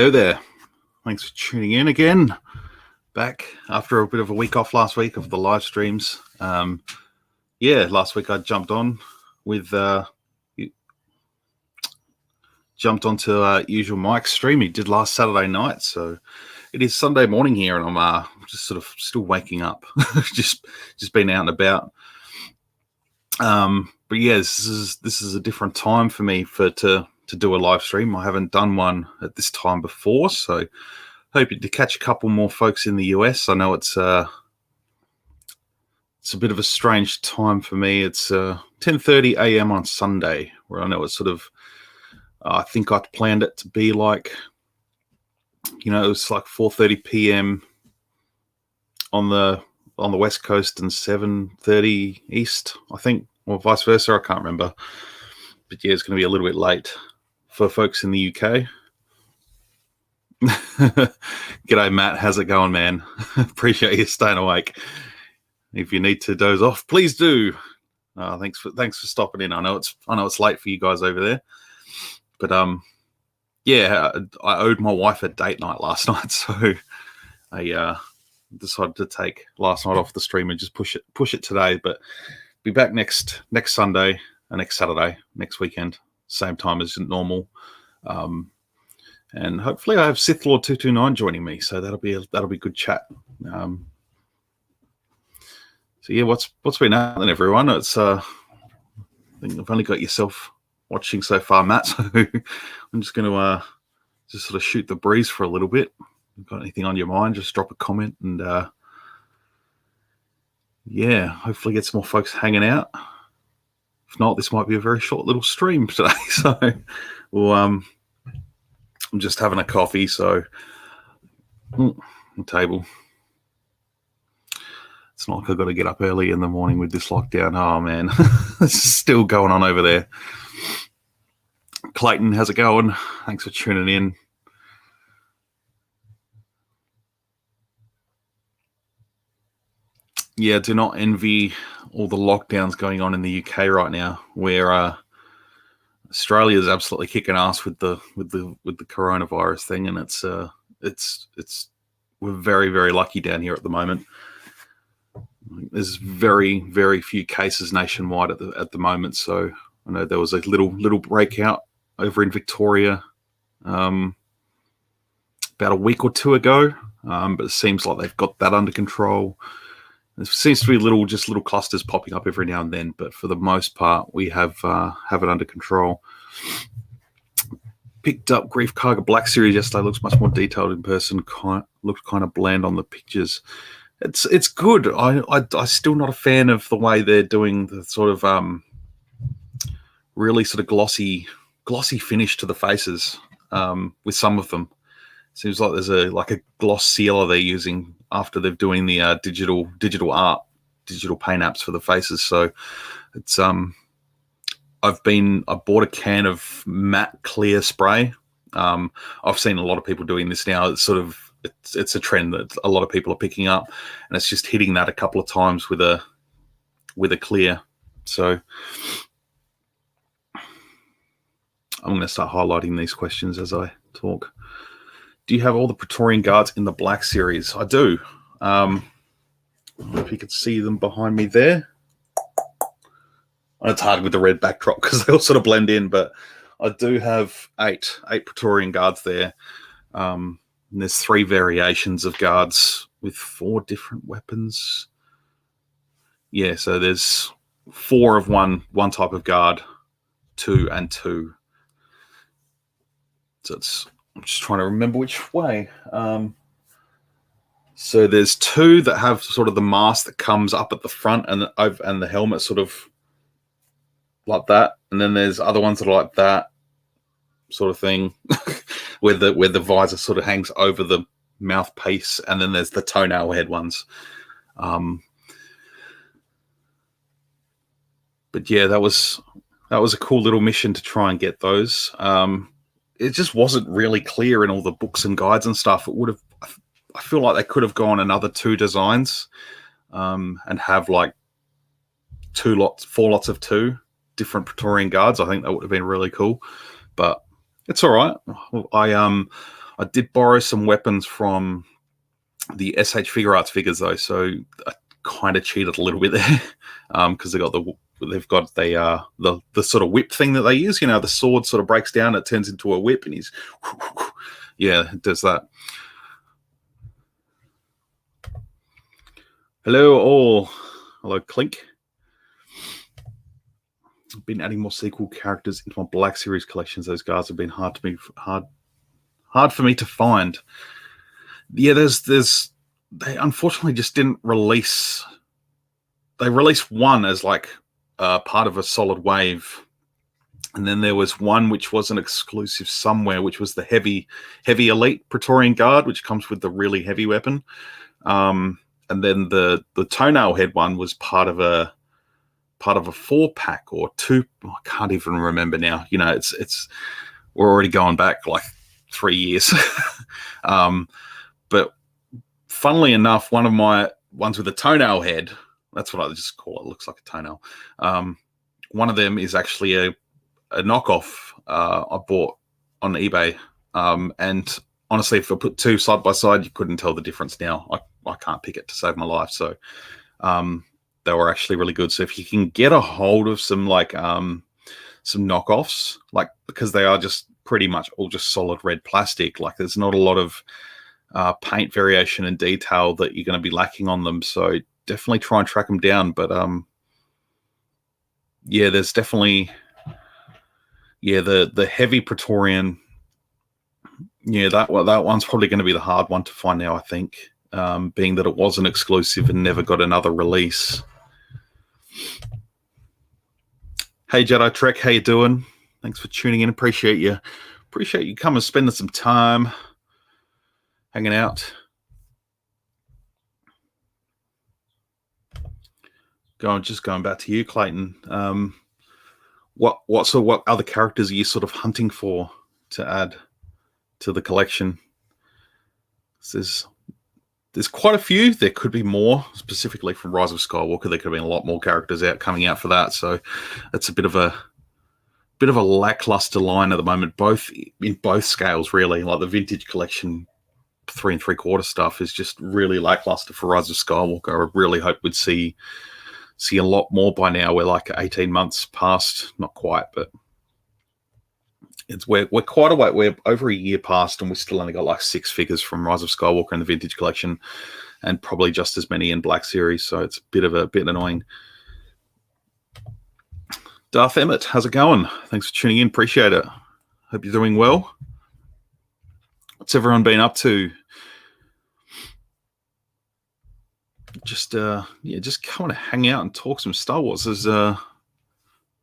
Hello there. Thanks for tuning in again. Back after a bit of a week off last week of the live streams. Last week I jumped on with jumped onto usual Mike's stream he did last Saturday night. So it is Sunday morning here, and I'm just sort of still waking up, just been out and about. But yeah, this is a different time for me to do a live stream. I haven't done one at this time before, so hoping to catch a couple more folks in the US. I know it's a bit of a strange time for me. It's 10:30 a.m. on Sunday, where I know it's sort of, I think I'd planned it to be like, it was like 4:30 p.m. on the West Coast and 7:30 East, I think, or vice versa. I can't remember. But yeah, it's going to be a little bit late for folks in the UK. G'day, Matt. How's it going, man? Appreciate you staying awake. If you need to doze off, please do. Thanks for stopping in. I know it's late for you guys over there, but I owed my wife a date night last night, so I decided to take last night off the stream and just push it today. But be back next Sunday and next Saturday, next weekend, same time as normal. And hopefully I have Sith Lord 229 joining me, so that'll be good chat. So yeah, what's been happening, everyone? It's I think I've only got yourself watching so far, Matt. So I'm just going to just sort of shoot the breeze for a little bit. If you've got anything on your mind, just drop a comment, and hopefully get some more folks hanging out. If not, this might be a very short little stream today. So I'm just having a coffee, so the table. It's not like I've got to get up early in the morning with this lockdown. Oh, man. This is still going on over there. Clayton, how's it going? Thanks for tuning in. Yeah, do not envy all the lockdowns going on in the UK right now, where Australia is absolutely kicking ass with the coronavirus thing, and it's we're very, very lucky down here at the moment. There's very, very few cases nationwide at the moment. So I know there was a little breakout over in Victoria about a week or two ago, but it seems like they've got that under control. There seems to be little clusters popping up every now and then, but for the most part, we have it under control. Picked up Grief Karga Black Series yesterday. Looks much more detailed in person. Looked kind of bland on the pictures. It's good. I'm still not a fan of the way they're doing the sort of really sort of glossy finish to the faces with some of them. Seems like there's a gloss sealer they're using after they're doing the digital art, digital paint apps for the faces. So it's I bought a can of matte clear spray. I've seen a lot of people doing this now. It's a trend that a lot of people are picking up, and it's just hitting that a couple of times with a clear. So I'm going to start highlighting these questions as I talk. Do you have all the Praetorian Guards in the Black Series? I do. I don't know if you can see them behind me there. It's hard with the red backdrop because they all sort of blend in, but I do have eight Praetorian Guards there. And there's 3 variations of guards with 4 different weapons. Yeah, so there's 4 of one type of guard, 2 and 2. So I'm just trying to remember which way. So there's 2 that have sort of the mask that comes up at the front and the helmet sort of like that, and then there's other ones that are like that sort of thing, where the visor sort of hangs over the mouthpiece, and then there's the toenail head ones. But yeah, that was a cool little mission to try and get those. It just wasn't really clear in all the books and guides and stuff. I feel like they could have gone another 2 designs, and have like 4 lots of 2 different Praetorian Guards. I think that would have been really cool, but it's all right. I did borrow some weapons from the SH Figure Arts figures though, so I kind of cheated a little bit there because they've got the sort of whip thing that they use. You know, the sword sort of breaks down, it turns into a whip, and he's yeah, it does that. Hello all. Hello Clink. I've been adding more sequel characters into my Black Series collections. Those guys have been hard for me to find. Yeah, they unfortunately just didn't release. They released one as like part of a solid wave, and then there was one which was an exclusive somewhere, which was the heavy elite Praetorian Guard, which comes with the really heavy weapon. And then the toenail head one was part of a 4-pack or 2. I can't even remember now. You know, it's we're already going back like 3 years. But funnily enough, one of my ones with a toenail head, that's what I just call it, looks like a toenail. One of them is actually a knockoff I bought on eBay. And honestly, if I put two side by side, you couldn't tell the difference now. I can't pick it to save my life. So they were actually really good. So if you can get a hold of some like some knockoffs, like, because they are just pretty much all just solid red plastic, like there's not a lot of paint variation and detail that you're going to be lacking on them. So definitely try and track them down. But yeah, there's definitely the heavy Praetorian. Yeah, that one's probably going to be the hard one to find now, I think, being that it was an exclusive and never got another release. Hey Jedi Trek, how you doing? Thanks for tuning in. Appreciate you coming and spending some time hanging out. Just going back to you, Clayton. What other characters are you sort of hunting for to add to the collection? There's quite a few. There could be more, specifically from Rise of Skywalker. There could have been a lot more characters coming out for that. So it's a bit of a lackluster line at the moment, in both scales, really. Like the vintage collection 3 3/4 stuff is just really lackluster for Rise of Skywalker. I really hope we'd see a lot more by now. We're like 18 months past, not quite, but we're quite a way. We're over a year past, and we still only got like 6 figures from Rise of Skywalker in the vintage collection, and probably just as many in Black Series. So it's a bit annoying. Darth Emmett, how's it going? Thanks for tuning in. Appreciate it. Hope you're doing well. What's everyone been up to? Just come and hang out and talk some Star Wars. There's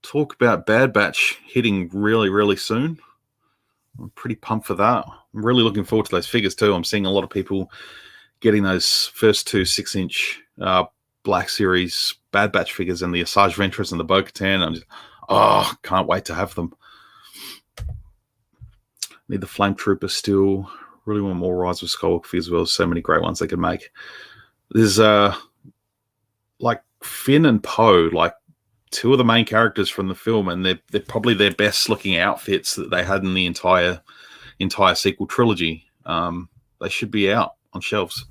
talk about Bad Batch hitting really, really soon. I'm pretty pumped for that. I'm really looking forward to those figures too. I'm seeing a lot of people getting those first 2 6-inch Black Series Bad Batch figures and the Asajj Ventress and the Bo-Katan. I'm just, can't wait to have them. Need the Flame Trooper still. Really want more Rise of Skywalker figures as well. So many great ones they could make. There's like Finn and Poe, like 2 of the main characters from the film, and they're probably their best looking outfits that they had in the entire sequel trilogy. They should be out on shelves.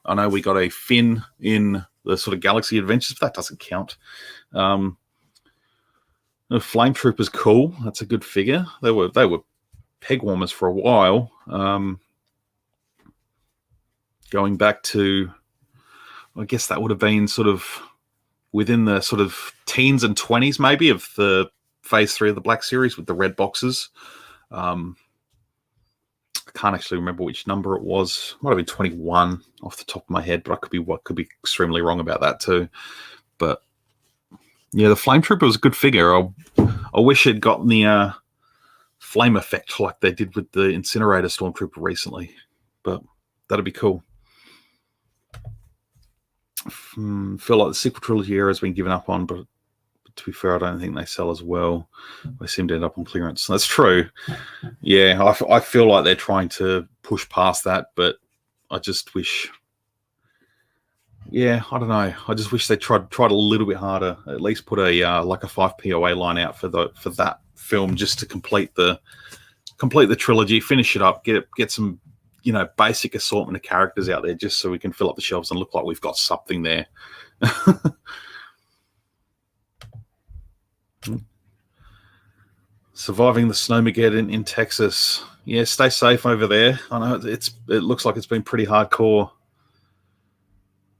I know we got a Finn in the sort of Galaxy Adventures, but that doesn't count. The Flame Trooper's cool. That's a good figure. They were peg warmers for a while. Going back to, I guess that would have been sort of within the sort of teens and 20s maybe of the phase 3 of the Black Series with the red boxes. I can't actually remember which number it was. Might have been 21 off the top of my head, but I could be extremely wrong about that too. But yeah, the Flame Trooper was a good figure. I wish it got the flame effect like they did with the Incinerator Stormtrooper recently, but that'd be cool. Feel like the sequel trilogy era has been given up on, but to be fair, I don't think they sell as well. They seem to end up on clearance. That's true. Yeah, I feel like they're trying to push past that, but I just wish. Yeah, I don't know. I just wish they tried a little bit harder. At least put a like a 5 POA line out for that film, just to complete the trilogy, finish it up, get some basic assortment of characters out there just so we can fill up the shelves and look like we've got something there. Surviving the snowmageddon in Texas. Yeah, stay safe over there. I know it looks like it's been pretty hardcore.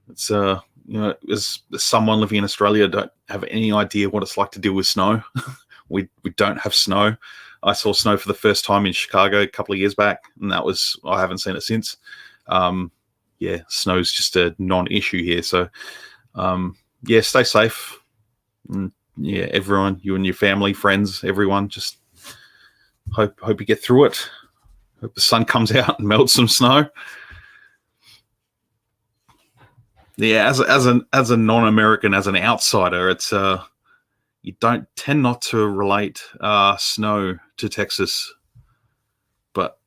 It's as someone living in Australia, don't have any idea what it's like to deal with snow. we don't have snow. I saw snow for the first time in Chicago a couple of years back, and I haven't seen it since. Snow's just a non-issue here. So, stay safe. And everyone, you and your family, friends, everyone, just hope you get through it. Hope the sun comes out and melts some snow. Yeah, as a non-American, as an outsider, it's you don't tend not to relate snow to Texas, but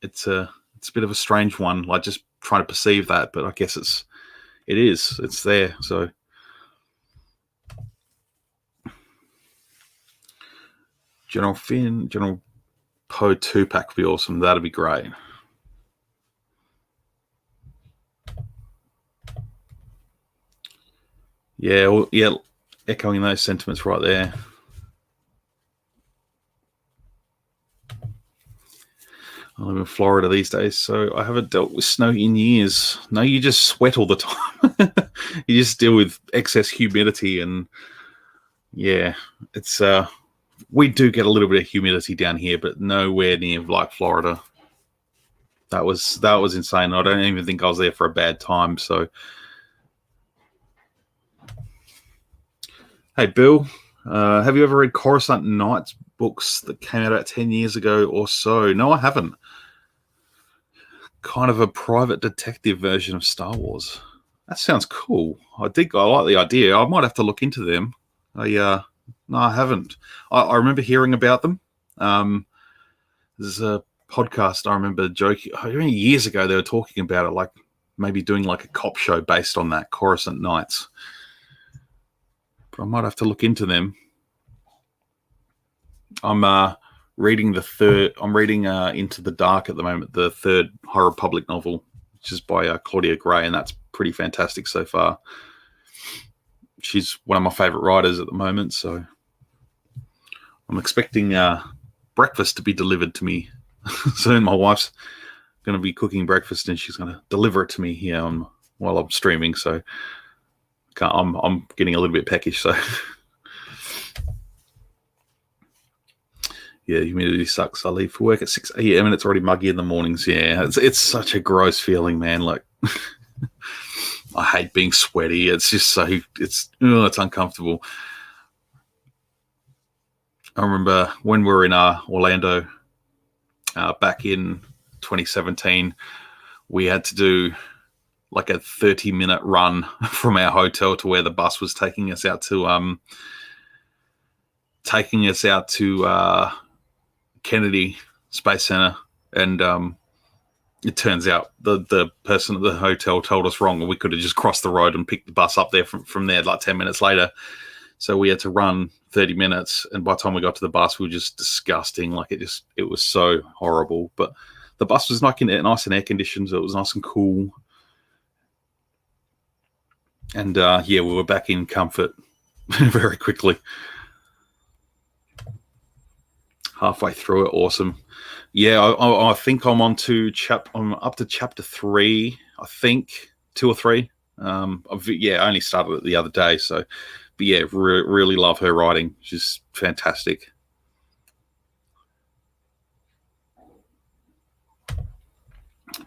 it's a bit of a strange one. Like just trying to perceive that, but I guess it's there. So General Finn, General Poe 2-pack would be awesome. That'd be great. Yeah, well, yeah, echoing those sentiments right there. I live in Florida these days, so I haven't dealt with snow in years. No, you just sweat all the time. You just deal with excess humidity, and it's we do get a little bit of humidity down here, but nowhere near like Florida. That was insane. I don't even think I was there for a bad time. So, hey, Bill, have you ever read Coruscant Nights books that came out about 10 years ago or so? No, I haven't. Kind of a private detective version of Star Wars. That sounds cool. I like the idea. I might have to look into them. No, I haven't. I remember hearing about them. There's a podcast I remember joking. Years ago, they were talking about it, like maybe doing like a cop show based on that, Coruscant Nights. But I might have to look into them. I'm reading Into the Dark at the moment, the third High Republic novel, which is by Claudia Gray, and that's pretty fantastic so far. She's one of my favorite writers at the moment, so I'm expecting breakfast to be delivered to me soon. My wife's going to be cooking breakfast, and she's going to deliver it to me here while I'm streaming. So I'm getting a little bit peckish. So yeah, humidity sucks. I leave for work at 6 a.m. and it's already muggy in the mornings. Yeah, it's such a gross feeling, man. Like I hate being sweaty. It's just it's uncomfortable. I remember when we were in Orlando back in 2017, we had to do like a 30-minute run from our hotel to where the bus was taking us out to Kennedy Space Center, and it turns out the person at the hotel told us wrong, and we could have just crossed the road and picked the bus up there from there like 10 minutes later. So we had to run 30 minutes, and by the time we got to the bus, we were just disgusting. Like it was so horrible. But the bus was nice and air conditioned, so it was nice and cool. And we were back in comfort very quickly. Halfway through it, awesome. Yeah, I think I'm up to chapter 3. I think 2 or 3. I only started it the other day, so. But yeah, really love her writing. She's fantastic.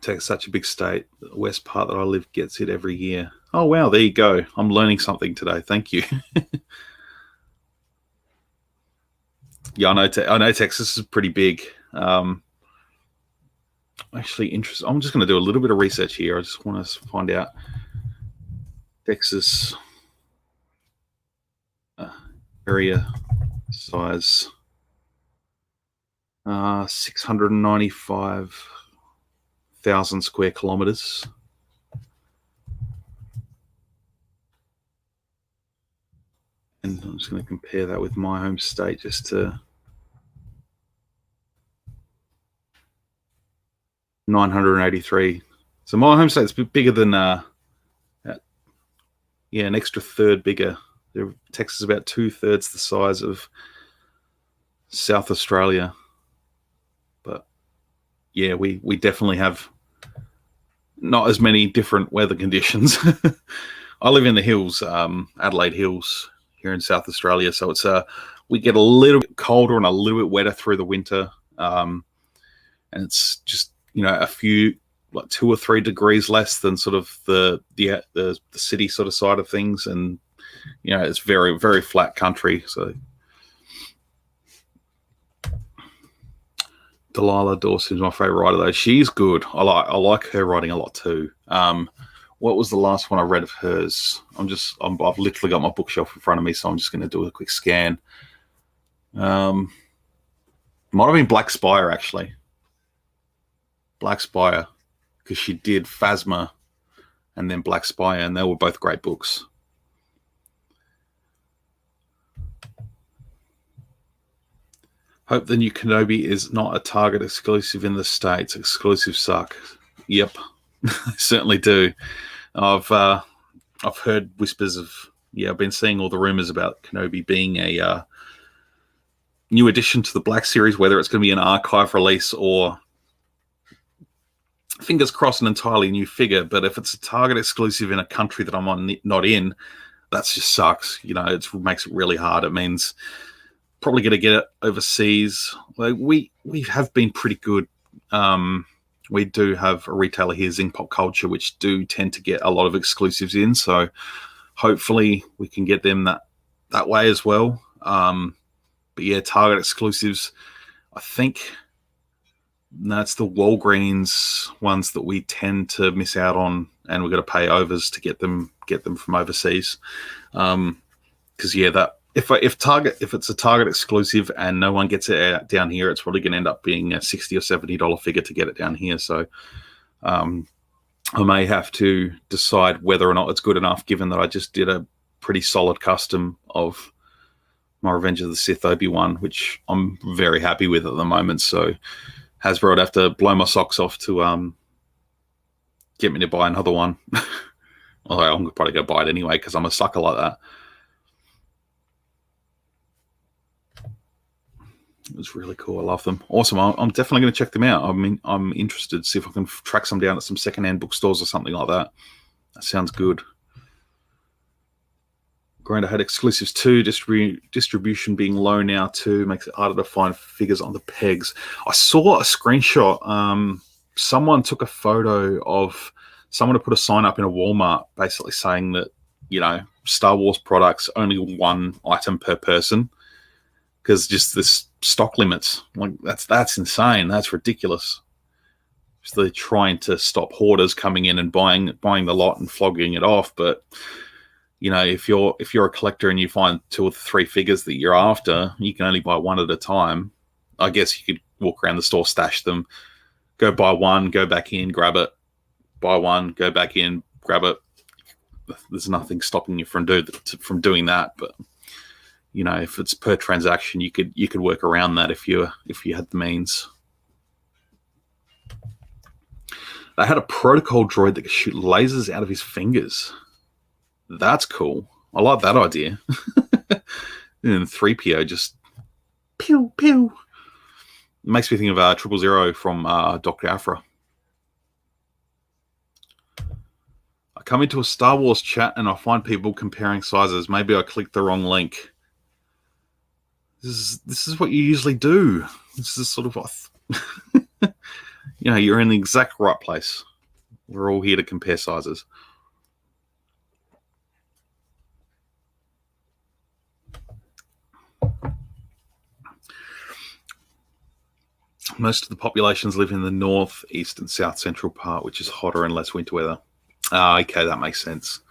Texas such a big state. The west part that I live gets it every year. Oh wow, there you go. I'm learning something today. Thank you. Yeah, I know Texas is pretty big. Actually, interesting. I'm just going to do a little bit of research here. I just want to find out Texas area size. 695,000 square kilometers. And I'm just going to compare that with my home state just to. 983. So my home state's bigger than, an extra third bigger. Texas is about 2/3 the size of South Australia. But yeah, we definitely have not as many different weather conditions. I live in the hills, Adelaide Hills here in South Australia. So it's we get a little bit colder and a little bit wetter through the winter. And it's just, a few, like 2 or 3 degrees less than sort of the city sort of side of things. And, it's very, very flat country. So Delilah Dawson is my favorite writer, though. She's good. I like her writing a lot too. What was the last one I read of hers? I've literally got my bookshelf in front of me, so I'm just going to do a quick scan. Might have been Black Spire, actually. Black Spire, because she did Phasma and then Black Spire, and they were both great books. Hope the new Kenobi is not a Target exclusive in the States. Exclusives suck. Yep, I certainly do. I've heard whispers of, I've been seeing all the rumors about Kenobi being a new addition to the Black Series, whether it's going to be an archive release or, fingers crossed, an entirely new figure. But if it's a Target exclusive in a country that I'm not in, that just sucks. It makes it really hard. It means probably going to get it overseas. Like we have been pretty good. We do have a retailer here, Zing Pop Culture, which do tend to get a lot of exclusives in. So hopefully we can get them that way as well. But yeah, Target exclusives, I think that's the Walgreens ones that we tend to miss out on, and we've got to pay overs to get them from overseas. Because that if it's a Target exclusive and no one gets it out down here, it's probably going to end up being a $60 or $70 figure to get it down here. So I may have to decide whether or not it's good enough, given that I just did a pretty solid custom of my Revenge of the Sith Obi-Wan, which I'm very happy with at the moment. So Hasbro would have to blow my socks off to get me to buy another one. Although I'm probably going to buy it anyway because I'm a sucker like that. It was really cool. I love them. Awesome. I'm definitely going to check them out. I'm interested to see if I can track some down at some secondhand bookstores or something like that. That sounds good. Grinder had exclusives too. Distribution being low now too makes it harder to find figures on the pegs. I saw a screenshot. Someone took a photo of someone to put a sign up in a Walmart basically saying that, Star Wars products, only one item per person. Because just this stock limits, like that's insane. That's ridiculous. So they're trying to stop hoarders coming in and buying the lot and flogging it off. But if you're a collector and you find 2 or 3 figures that you're after, you can only buy one at a time. I guess you could walk around the store, stash them, go buy one, go back in, grab it, buy one, go back in, grab it. There's nothing stopping you from doing that, but. If it's per transaction, you could work around that if you had the means. They had a protocol droid that could shoot lasers out of his fingers. That's cool. I like that idea. And 3PO just pew pew. It makes me think of 000 from Dr. Aphra. I come into a Star Wars chat and I find people comparing sizes. Maybe I clicked the wrong link. This is what you usually do. This is sort of you're in the exact right place. We're all here to compare sizes. Most of the populations live in the north, east, and south central part, which is hotter and less winter weather. Okay, that makes sense.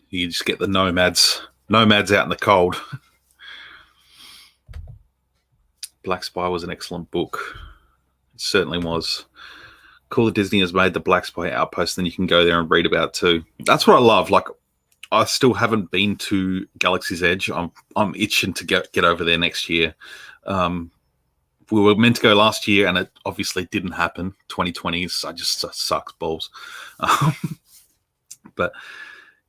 You just get the nomads out in the cold. Black Spire was an excellent book. It certainly was. Cool that Disney has made the Black Spire outpost, then you can go there and read about it too. That's what I love. Like, I still haven't been to Galaxy's Edge. I'm itching to get over there next year. we were meant to go last year, and it obviously didn't happen. 2020 just sucks balls. But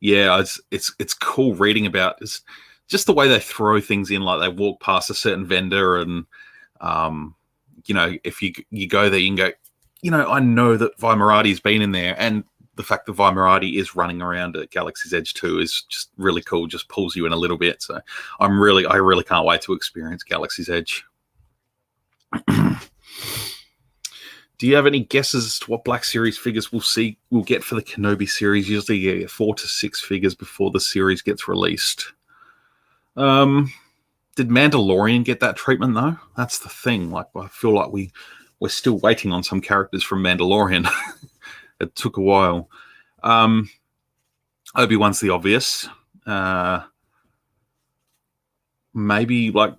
yeah, it's cool reading about just the way they throw things in. Like they walk past a certain vendor, and if you go there, you can go, I know that Vi Moradi's been in there, and the fact that Vi Moradi is running around at Galaxy's Edge 2 is just really cool. Just pulls you in a little bit. So I really can't wait to experience Galaxy's Edge. Do you have any guesses as to what Black Series figures we'll get for the Kenobi series? Usually you get 4 to 6 figures before the series gets released. Did Mandalorian get that treatment though? That's the thing. Like I feel like we're still waiting on some characters from Mandalorian. It took a while. Obi-Wan's the obvious. Maybe like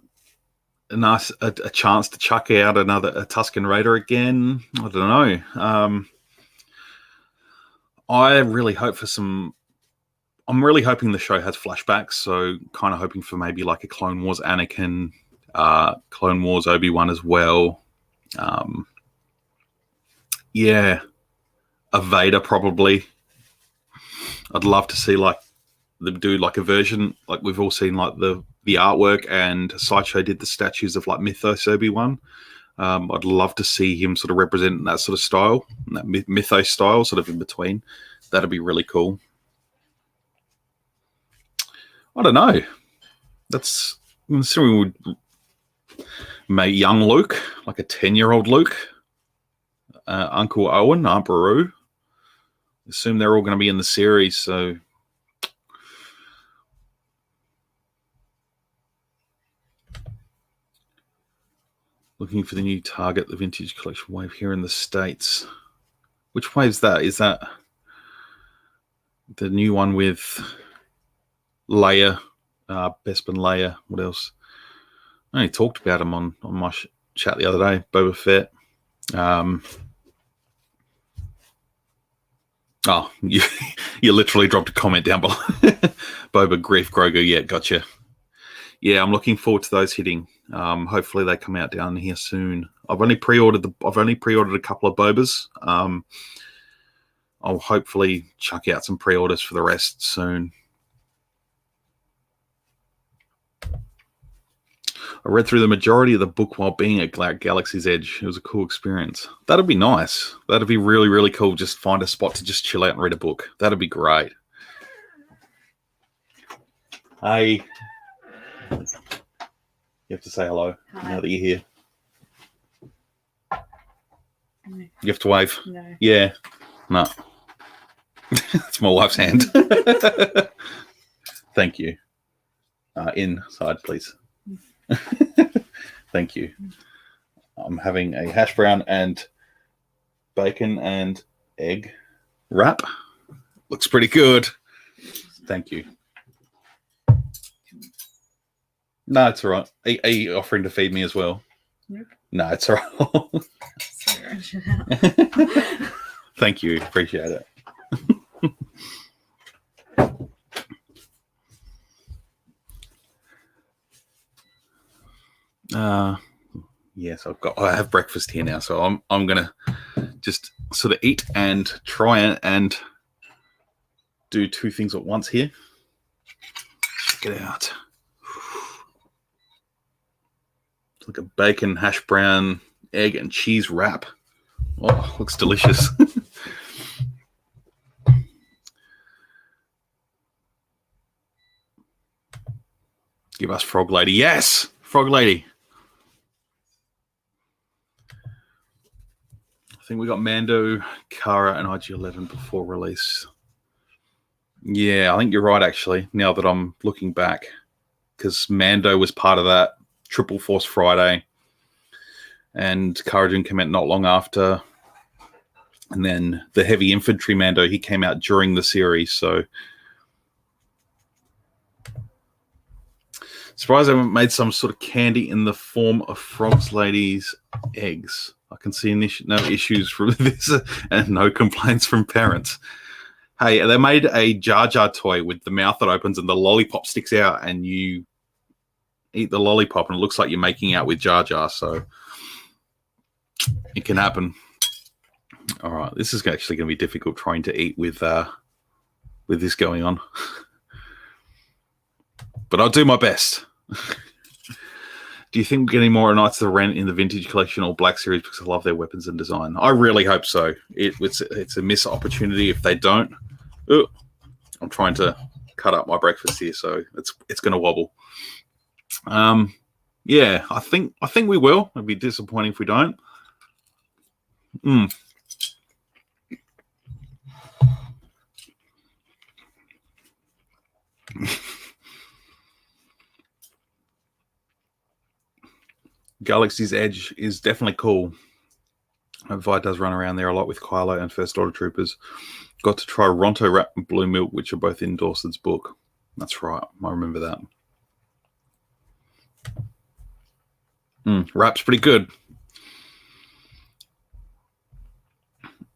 a chance to chuck out a Tusken Raider again. I don't know. I really hope for some. I'm really hoping the show has flashbacks, so kind of hoping for maybe like a Clone Wars Anakin, Clone Wars Obi-Wan as well. Yeah, a Vader probably. I'd love to see like them do like a version like we've all seen like the artwork, and Sideshow did the statues of like Mythos Obi-Wan. I'd love to see him sort of represent that sort of style, that Mythos style, sort of in between. That'd be really cool. I don't know. I'm assuming we would make young Luke, like a 10-year-old Luke, Uncle Owen, Aunt Beru. Assume they're all going to be in the series, so looking for the new Target, the Vintage Collection wave here in the States. Which wave's that? Is that the new one with Leia, Bespin Leia? What else? I only talked about him on my chat the other day. Boba Fett. You literally dropped a comment down below. Boba, Grief, Grogu. Yeah, gotcha. Yeah, I'm looking forward to those hitting. Hopefully they come out down here soon. I've only pre-ordered a couple of Bobas. I'll hopefully chuck out some pre-orders for the rest soon. I read through the majority of the book while being at Galaxy's Edge. It was a cool experience. That'd be nice. That'd be really, really cool. Just find a spot to just chill out and read a book. That'd be great. Hey. You have to say hello. Hi. Now that you're here. No. You have to wave? No. Yeah. No. It's my wife's hand. Thank you. Inside, please. Thank you. I'm having a hash brown and bacon and egg wrap. Looks pretty good. Thank you. No, it's all right. Are you offering to feed me as well? Nope. No, it's all right. Thank you. Appreciate it. Yes, I have breakfast here now, so I'm gonna just sort of eat and try and do two things at once here. Check it out. It's like a bacon, hash brown, egg, and cheese wrap. Oh, looks delicious. Give us Frog Lady. Yes, Frog Lady. I think we got Mando, Cara, and IG-11 before release. Yeah, I think you're right, actually, now that I'm looking back. Because Mando was part of that Triple Force Friday. And Cara Dune came out not long after. And then the Heavy Infantry Mando, he came out during the series, so... Surprised I haven't made some sort of candy in the form of Frogs Lady's eggs. I can see no issues from this and no complaints from parents. Hey, they made a Jar Jar toy with the mouth that opens and the lollipop sticks out and you eat the lollipop and it looks like you're making out with Jar Jar. So it can happen. All right, this is actually going to be difficult trying to eat with this going on, but I'll do my best. Do you think we're getting more Knights of the Ren in the Vintage Collection or Black Series because I love their weapons and design? I really hope so. It's a missed opportunity if they don't. Ooh, I'm trying to cut up my breakfast here, so it's going to wobble. Yeah, I think we will. It'd be disappointing if we don't. Galaxy's Edge is definitely cool. Vi does run around there a lot with Kylo and First Order Troopers. Got to try Ronto Wrap and Blue Milk, which are both in Dawson's book. That's right. I remember that. Wrap's pretty good.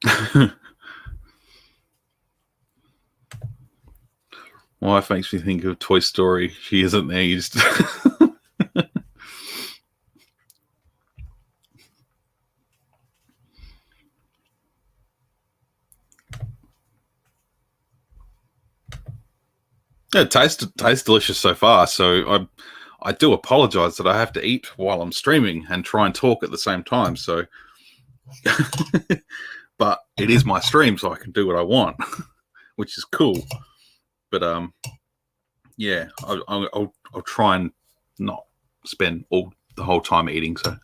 My wife makes me think of Toy Story. She isn't aged. Yeah, it tastes delicious so far. So I do apologize that I have to eat while I'm streaming and try and talk at the same time. So, but it is my stream, so I can do what I want, which is cool. But yeah, I'll try and not spend the whole time eating. So.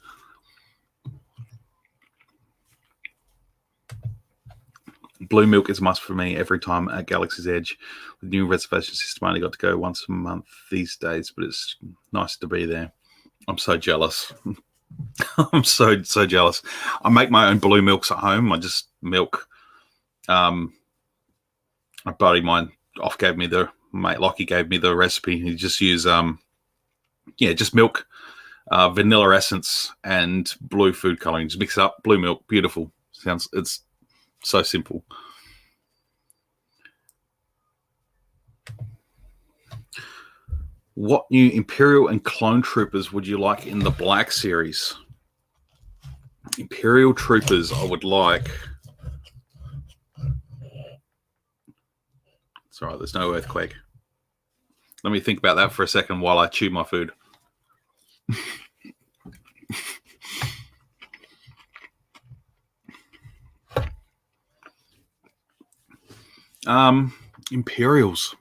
Blue Milk is a must for me every time at Galaxy's Edge. With new reservation system, I only got to go once a month these days, but it's nice to be there. I'm so jealous. I'm so jealous. I make my own blue milks at home. I just milk. A buddy of mine gave me mate Lockie gave me the recipe. You just use just milk, vanilla essence, and blue food coloring. Just mix it up. Blue milk, beautiful. It's so simple. What new Imperial and Clone Troopers would you like in the Black Series? Imperial Troopers, I would like. It's all right, there's no earthquake. Let me think about that for a second while I chew my food. Imperials.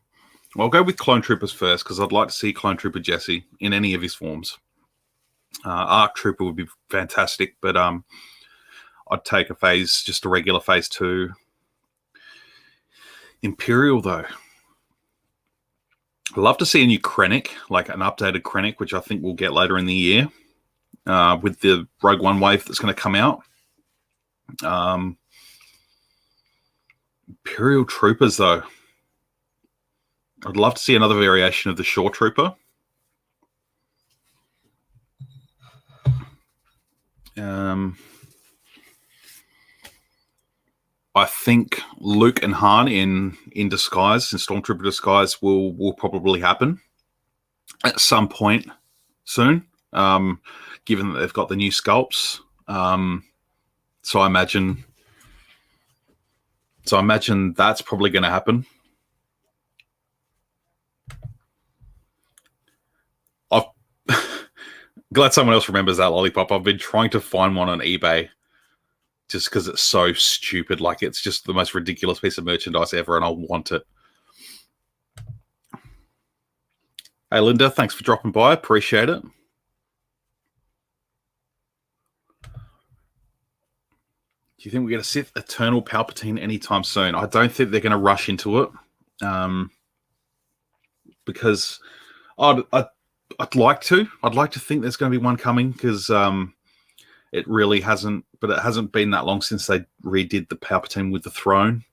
Well, I'll go with Clone Troopers first because I'd like to see Clone Trooper Jesse in any of his forms. Arc Trooper would be fantastic, but I'd take just a regular Phase 2. Imperial, though. I'd love to see a new Krennic, like an updated Krennic, which I think we'll get later in the year with the Rogue One wave that's going to come out. Imperial Troopers, though. I'd love to see another variation of the Shore Trooper. I think Luke and Han in disguise, in Stormtrooper disguise, will probably happen at some point soon, given that they've got the new sculpts. So I imagine that's probably going to happen. I'm glad someone else remembers that lollipop. I've been trying to find one on eBay just because it's so stupid. Like, it's just the most ridiculous piece of merchandise ever, and I want it. Hey, Linda, thanks for dropping by. Appreciate it. Do you think we're going to Sith Eternal Palpatine anytime soon? I don't think they're going to rush into it, because I'd like to. I'd like to think there's going to be one coming, because it really hasn't. But it hasn't been that long since they redid the Palpatine with the throne.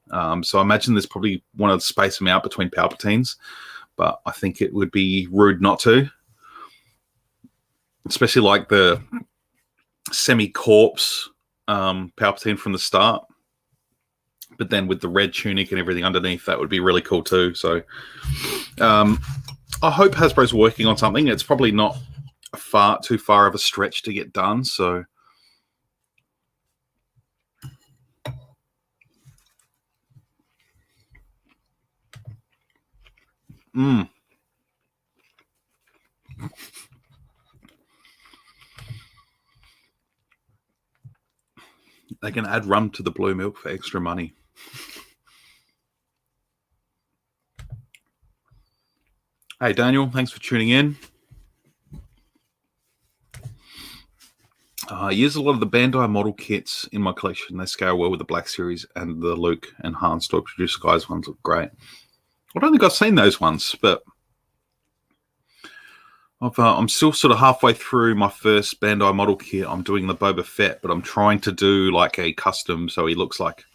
So I imagine there's probably one to space them out between Palpatines. But I think it would be rude not to, especially like the semi-corpse Palpatine from the start. But then with the red tunic and everything underneath, that would be really cool too. So I hope Hasbro's working on something. It's probably not too far of a stretch to get done. So They can add rum to the blue milk for extra money. Hey, Daniel, thanks for tuning in. I use a lot of the Bandai model kits in my collection. They scale well with the Black Series, and the Luke and Hans Toy Producer Guys ones look great. I don't think I've seen those ones, but I'm still sort of halfway through my first Bandai model kit. I'm doing the Boba Fett, but I'm trying to do like a custom so he looks like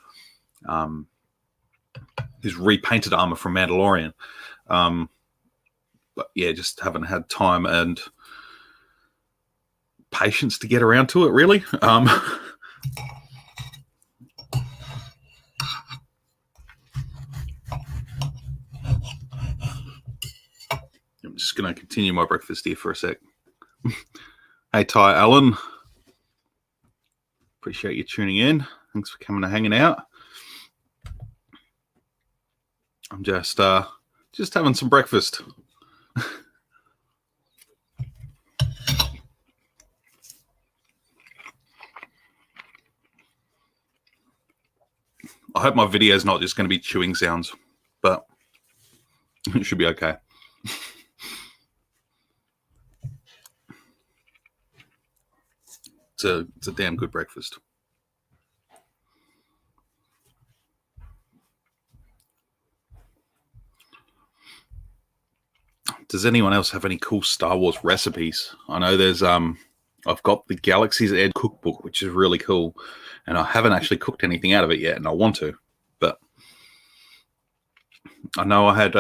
his repainted armor from Mandalorian. But yeah, just haven't had time and patience to get around to it, really. I'm just going to continue my breakfast here for a sec. Hey, Ty Allen. Appreciate you tuning in. Thanks for coming and hanging out. I'm just having some breakfast. I hope my video is not just going to be chewing sounds, but it should be okay. It's a damn good breakfast. Does anyone else have any cool Star Wars recipes? I know there's I've got the Galaxy's Edge cookbook, which is really cool, and I haven't actually cooked anything out of it yet, and I want to. But I know I had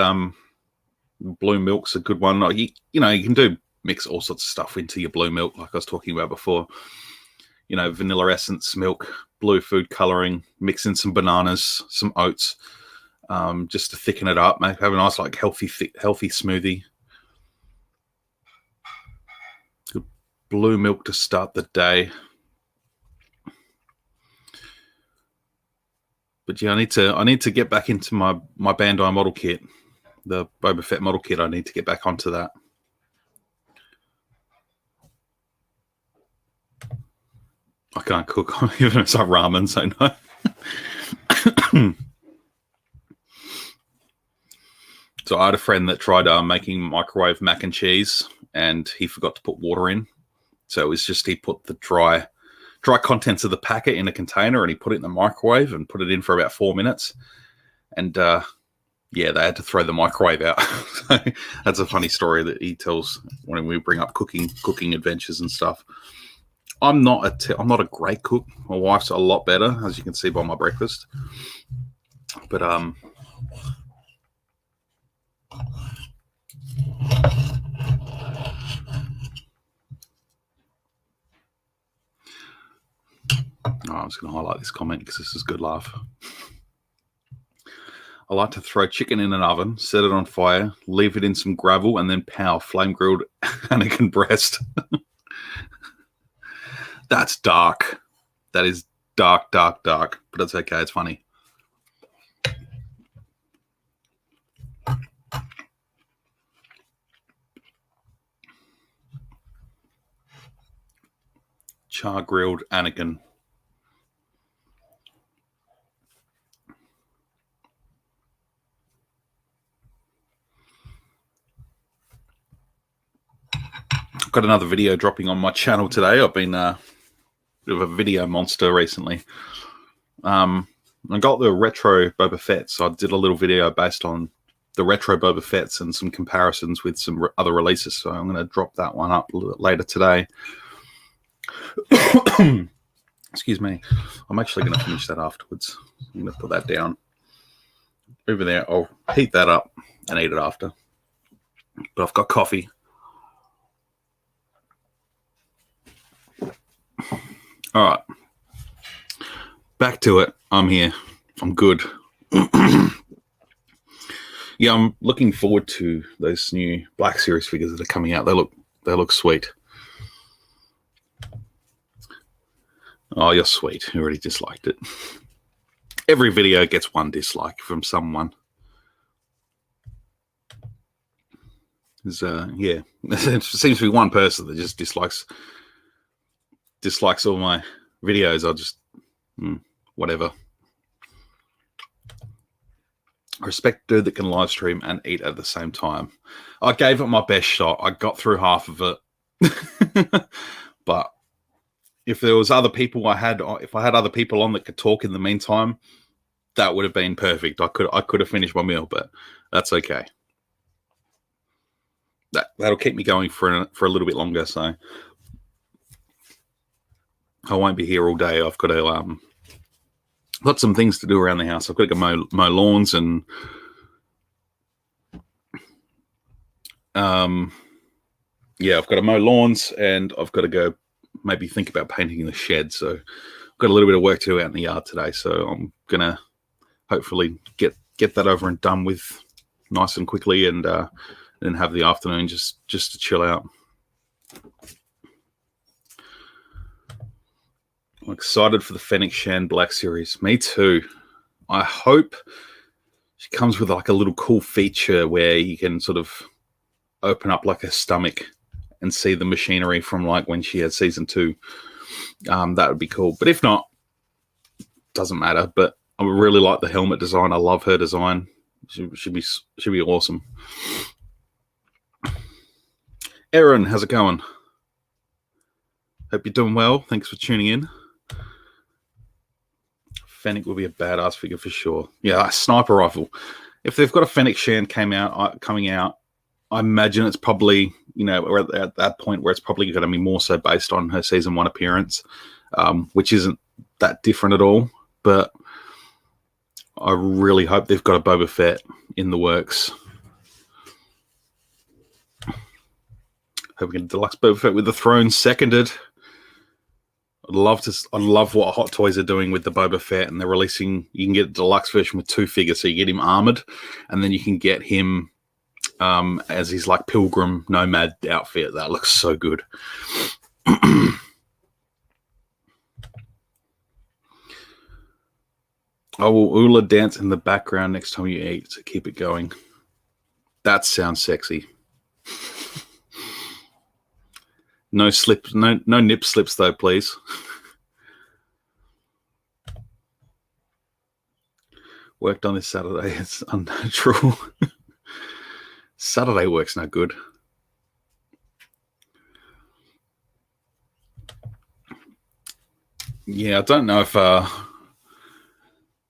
blue milk's a good one. You can mix all sorts of stuff into your blue milk, like I was talking about before. You know, vanilla essence, milk, blue food coloring, mix in some bananas, some oats, just to thicken it up, have a nice, like, healthy smoothie. Good blue milk to start the day. But yeah, I need to get back into my Bandai model kit, the Boba Fett model kit. I need to get back onto that. I can't cook, even if it's like ramen, so no. So I had a friend that tried making microwave mac and cheese, and he forgot to put water in. So it was just, he put the dry contents of the packet in a container, and he put it in the microwave and put it in for about 4 minutes. And yeah, they had to throw the microwave out. So that's a funny story that he tells when we bring up cooking adventures and stuff. I'm not a great cook. My wife's a lot better, as you can see by my breakfast. But oh, I'm just going to highlight this comment because this is a good laugh. I like to throw chicken in an oven, set it on fire, leave it in some gravel, and then pow, flame grilled Anakin breast. That's dark. That is dark, dark, dark. But it's okay. It's funny. Char grilled Anakin. I've got another video dropping on my channel today. I've been a bit of a video monster recently. I got the retro Boba Fett, so I did a little video based on the retro Boba Fett's and some comparisons with some other releases. So I'm going to drop that one up a little bit later today. Excuse me. I'm actually going to finish that afterwards. I'm going to put that down over there. I'll heat that up and eat it after. But I've got coffee. All right. Back to it. I'm here. I'm good. Yeah, I'm looking forward to those new Black Series figures that are coming out. They look sweet. Oh, you're sweet. You already disliked it. Every video gets one dislike from someone. Yeah, there seems to be one person that just dislikes all my videos. I'll just whatever. I respect a dude that can live stream and eat at the same time. I gave it my best shot. I got through half of it, but if there was other people if I had other people on that could talk in the meantime, that would have been perfect. I could have finished my meal, but that's okay. That'll keep me going for a little bit longer. So I won't be here all day. I've got some things to do around the house. I've got to go mow lawns and yeah, I've got to mow lawns and I've got to go maybe think about painting the shed. So I've got a little bit of work to do out in the yard today. So I'm gonna hopefully get that over and done with nice and quickly, and then have the afternoon just to chill out. I'm excited for the Fennec Shan Black series. Me too. I hope she comes with like a little cool feature where you can sort of open up like a stomach and see the machinery from like when she had season 2. That would be cool. But if not, doesn't matter. But I really like the helmet design. I love her design. Should be awesome. Aaron, how's it going? Hope you're doing well. Thanks for tuning in. Fennec will be a badass figure for sure. Yeah, a sniper rifle. If they've got a Fennec Shan coming out, I imagine it's probably, we're at that point where it's probably going to be more so based on her season 1 appearance, which isn't that different at all. But I really hope they've got a Boba Fett in the works. Hope we get a deluxe Boba Fett with the throne seconded. I love what Hot Toys are doing with the Boba Fett, and they're releasing. You can get a deluxe version with 2 figures, so you get him armored, and then you can get him as his like pilgrim nomad outfit. That looks so good. I will Ula dance in the background next time you eat, so keep it going. That sounds sexy. No slips, no nip slips though, please. Worked on this Saturday. It's unnatural. Saturday work's no good. Yeah, I don't know if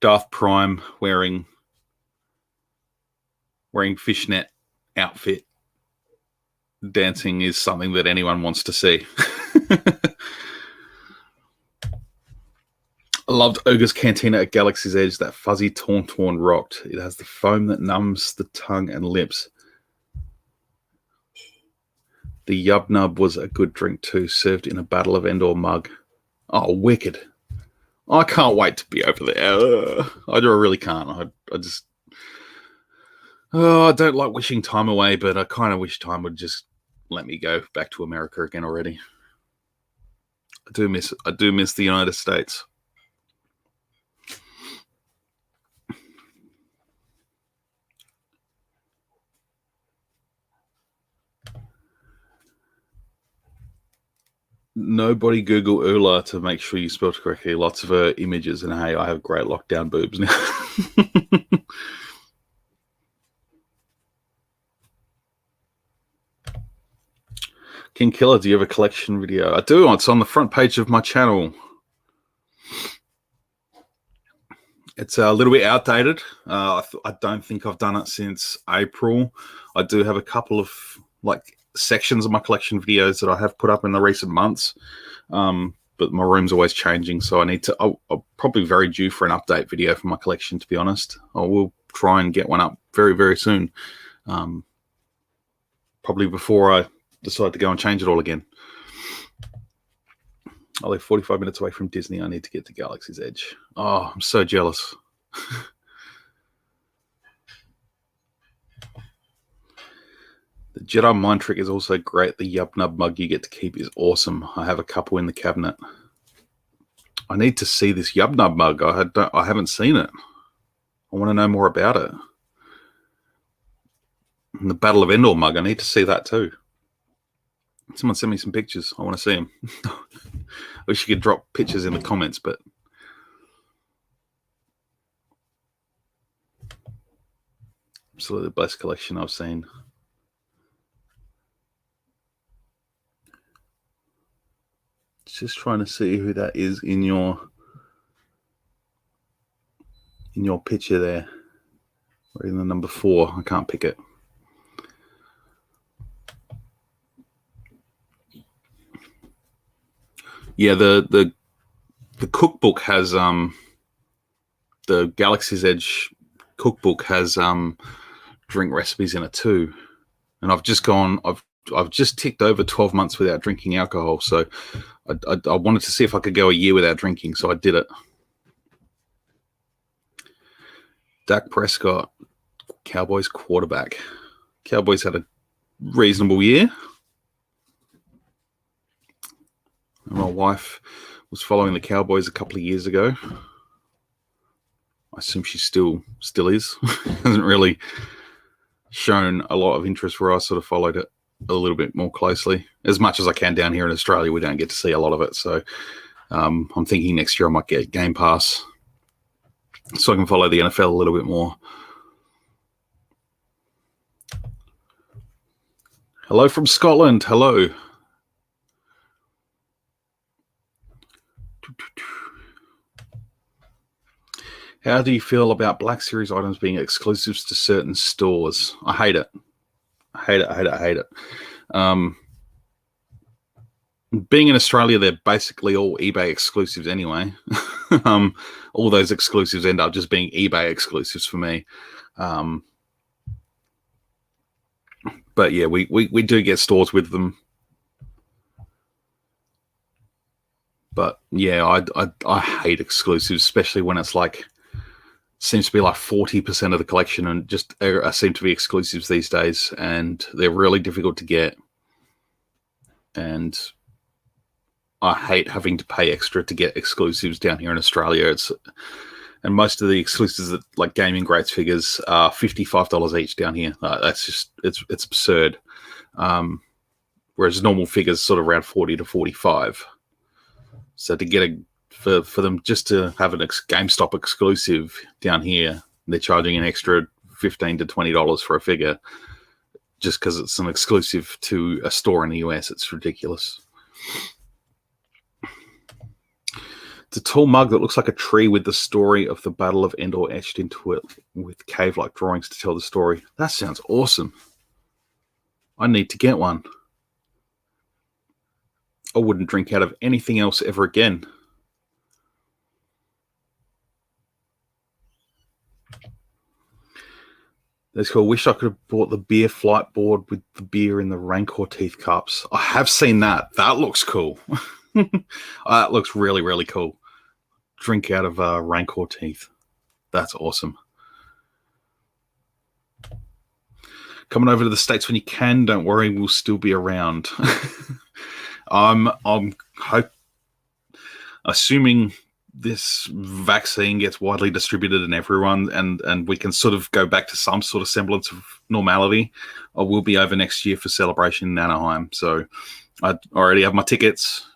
Darth Prime wearing fishnet outfit dancing is something that anyone wants to see. I loved Ogre's Cantina at Galaxy's Edge. That fuzzy Tauntaun rocked. It has the foam that numbs the tongue and lips. The Yub Nub was a good drink too, served in a Battle of Endor mug. Oh, wicked. I can't wait to be over there. I really can't. I just... I don't like wishing time away, but I kind of wish time would just let me go back to America again already. I do miss the United States. Nobody Google Ula to make sure you spelled correctly. Lots of her images, and hey, I have great lockdown boobs now. King Killer, do you have a collection video? I do. It's on the front page of my channel. It's a little bit outdated. I don't think I've done it since April. I do have a couple of like sections of my collection videos that I have put up in the recent months, but my room's always changing, so I need to. I'll probably very due for an update video for my collection, to be honest. I will try and get one up very, very soon, probably before I decide to go and change it all again. I live 45 minutes away from Disney. I need to get to Galaxy's Edge. Oh, I'm so jealous. The Jedi Mind Trick is also great. The Yub Nub mug you get to keep is awesome. I have a couple in the cabinet. I need to see this Yub Nub mug. I haven't seen it. I want to know more about it. And the Battle of Endor mug. I need to see that too. Someone send me some pictures. I want to see them. Wish you could drop pictures in the comments, but absolutely the best collection I've seen. Just trying to see who that is in your picture there. Or in the number 4. I can't pick it. Yeah, the cookbook has the Galaxy's Edge cookbook has drink recipes in it too, and I've just ticked over 12 months without drinking alcohol, so I wanted to see if I could go a year without drinking, so I did it. Dak Prescott, Cowboys quarterback. Cowboys had a reasonable year. My wife was following the Cowboys a couple of years ago. I assume she still is. Hasn't really shown a lot of interest where I sort of followed it a little bit more closely. As much as I can down here in Australia, we don't get to see a lot of it. So I'm thinking next year I might get Game Pass so I can follow the NFL a little bit more. Hello from Scotland. Hello. How do you feel about Black Series items being exclusives to certain stores? I hate it. I hate it. Being in Australia, they're basically all eBay exclusives anyway. All those exclusives end up just being eBay exclusives for me. But yeah, we do get stores with them. But yeah, I hate exclusives, especially when it's like seems to be like 40% of the collection and just seem to be exclusives these days, and they're really difficult to get. And I hate having to pay extra to get exclusives down here in Australia. And most of the exclusives that like gaming greats figures are $55 each down here. That's just it's absurd. Whereas normal figures sort of around 40 to 45. So to get for them just to have an GameStop exclusive down here, they're charging an extra $15 to $20 for a figure just because it's an exclusive to a store in the US. It's ridiculous. It's a tall mug that looks like a tree with the story of the Battle of Endor etched into it with cave-like drawings to tell the story. That sounds awesome. I need to get one. I wouldn't drink out of anything else ever again. That's cool. Wish I could have bought the beer flight board with the beer in the Rancor teeth cups. I have seen that. That looks cool. That looks really, really cool. Drink out of Rancor teeth. That's awesome. Coming over to the States when you can. Don't worry, we'll still be around. I'm assuming this vaccine gets widely distributed in everyone and we can sort of go back to some sort of semblance of normality. I will be over next year for Celebration in Anaheim. So I already have my tickets.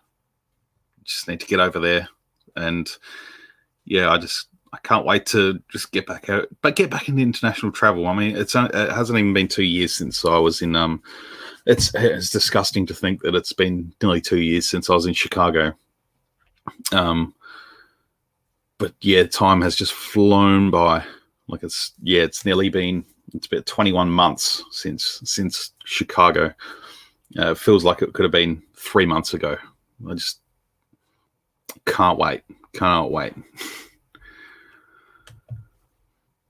Just need to get over there. And yeah, I can't wait to just get back out, but get back into international travel. I mean, it hasn't even been 2 years since I was in, it's disgusting to think that it's been nearly 2 years since I was in Chicago. But yeah, time has just flown by. Like it's about 21 months since Chicago. It feels like it could have been 3 months ago. I just can't wait.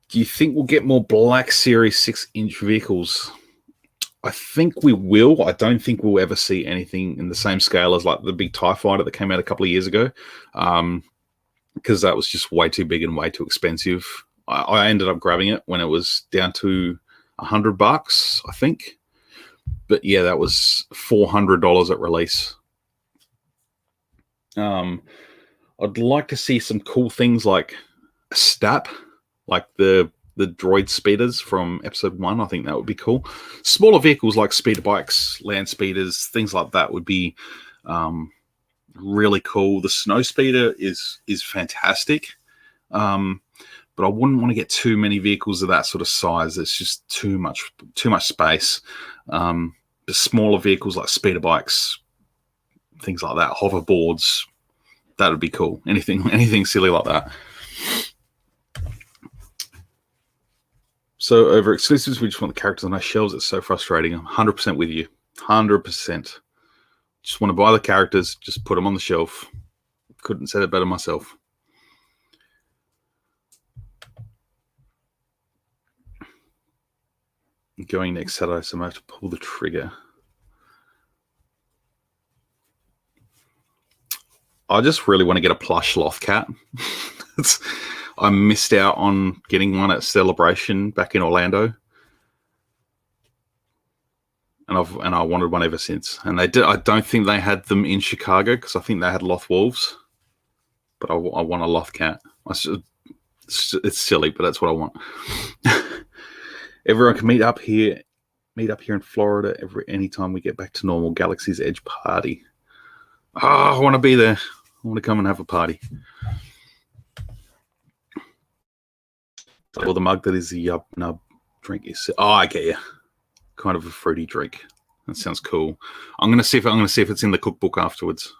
Do you think we'll get more Black Series 6-inch vehicles? I think we will. I don't think we'll ever see anything in the same scale as like the big TIE Fighter that came out a couple of years ago. Because that was just way too big and way too expensive. I ended up grabbing it when it was down to $100, I think. But yeah, that was $400 at release. I'd like to see some cool things like a STAP, like the the droid speeders from episode 1. I think that would be cool. Smaller vehicles like speeder bikes, land speeders, things like that would be really cool. The snow speeder is fantastic, but I wouldn't want to get too many vehicles of that sort of size. It's just too much space. The smaller vehicles like speeder bikes, things like that, hoverboards, that would be cool. Anything silly like that. So over exclusives, we just want the characters on our shelves. It's so frustrating. I'm 100% with you. 100%. Just want to buy the characters, just put them on the shelf. Couldn't said it better myself. Going next Saturday, so I have to pull the trigger. I just really want to get a plush Lothcat. I missed out on getting one at Celebration back in Orlando, and I wanted one ever since. And they did. I don't think they had them in Chicago because I think they had Loth Wolves, but I want a Lothcat. It's silly, but that's what I want. Everyone can meet up here in Florida anytime we get back to normal. Galaxy's Edge party. I want to be there. I want to come and have a party. Or the mug that is the Yub Nub drink is. I get you. Kind of a fruity drink. That sounds cool. I'm gonna see if it's in the cookbook afterwards.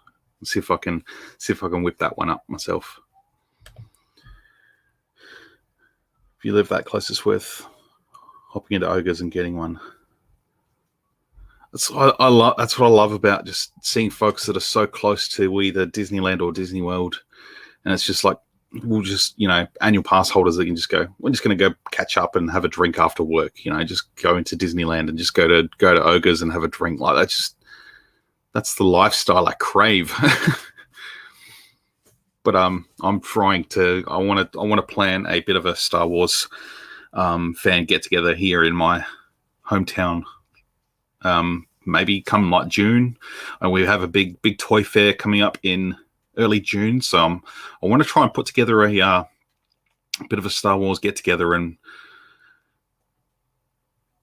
See if I can whip that one up myself. If you live that close, it's worth hopping into Ogres and getting one. That's what I love about just seeing folks that are so close to either Disneyland or Disney World, and it's just like we'll just annual pass holders that can just go. We're just going to go catch up and have a drink after work. Just go into Disneyland and just go to Ogres and have a drink. Like that's the lifestyle I crave. But I'm trying to. I want to plan a bit of a Star Wars fan get together here in my hometown. Maybe come like June, and we have a big toy fair coming up in early June. So I want to try and put together a bit of a Star Wars get together and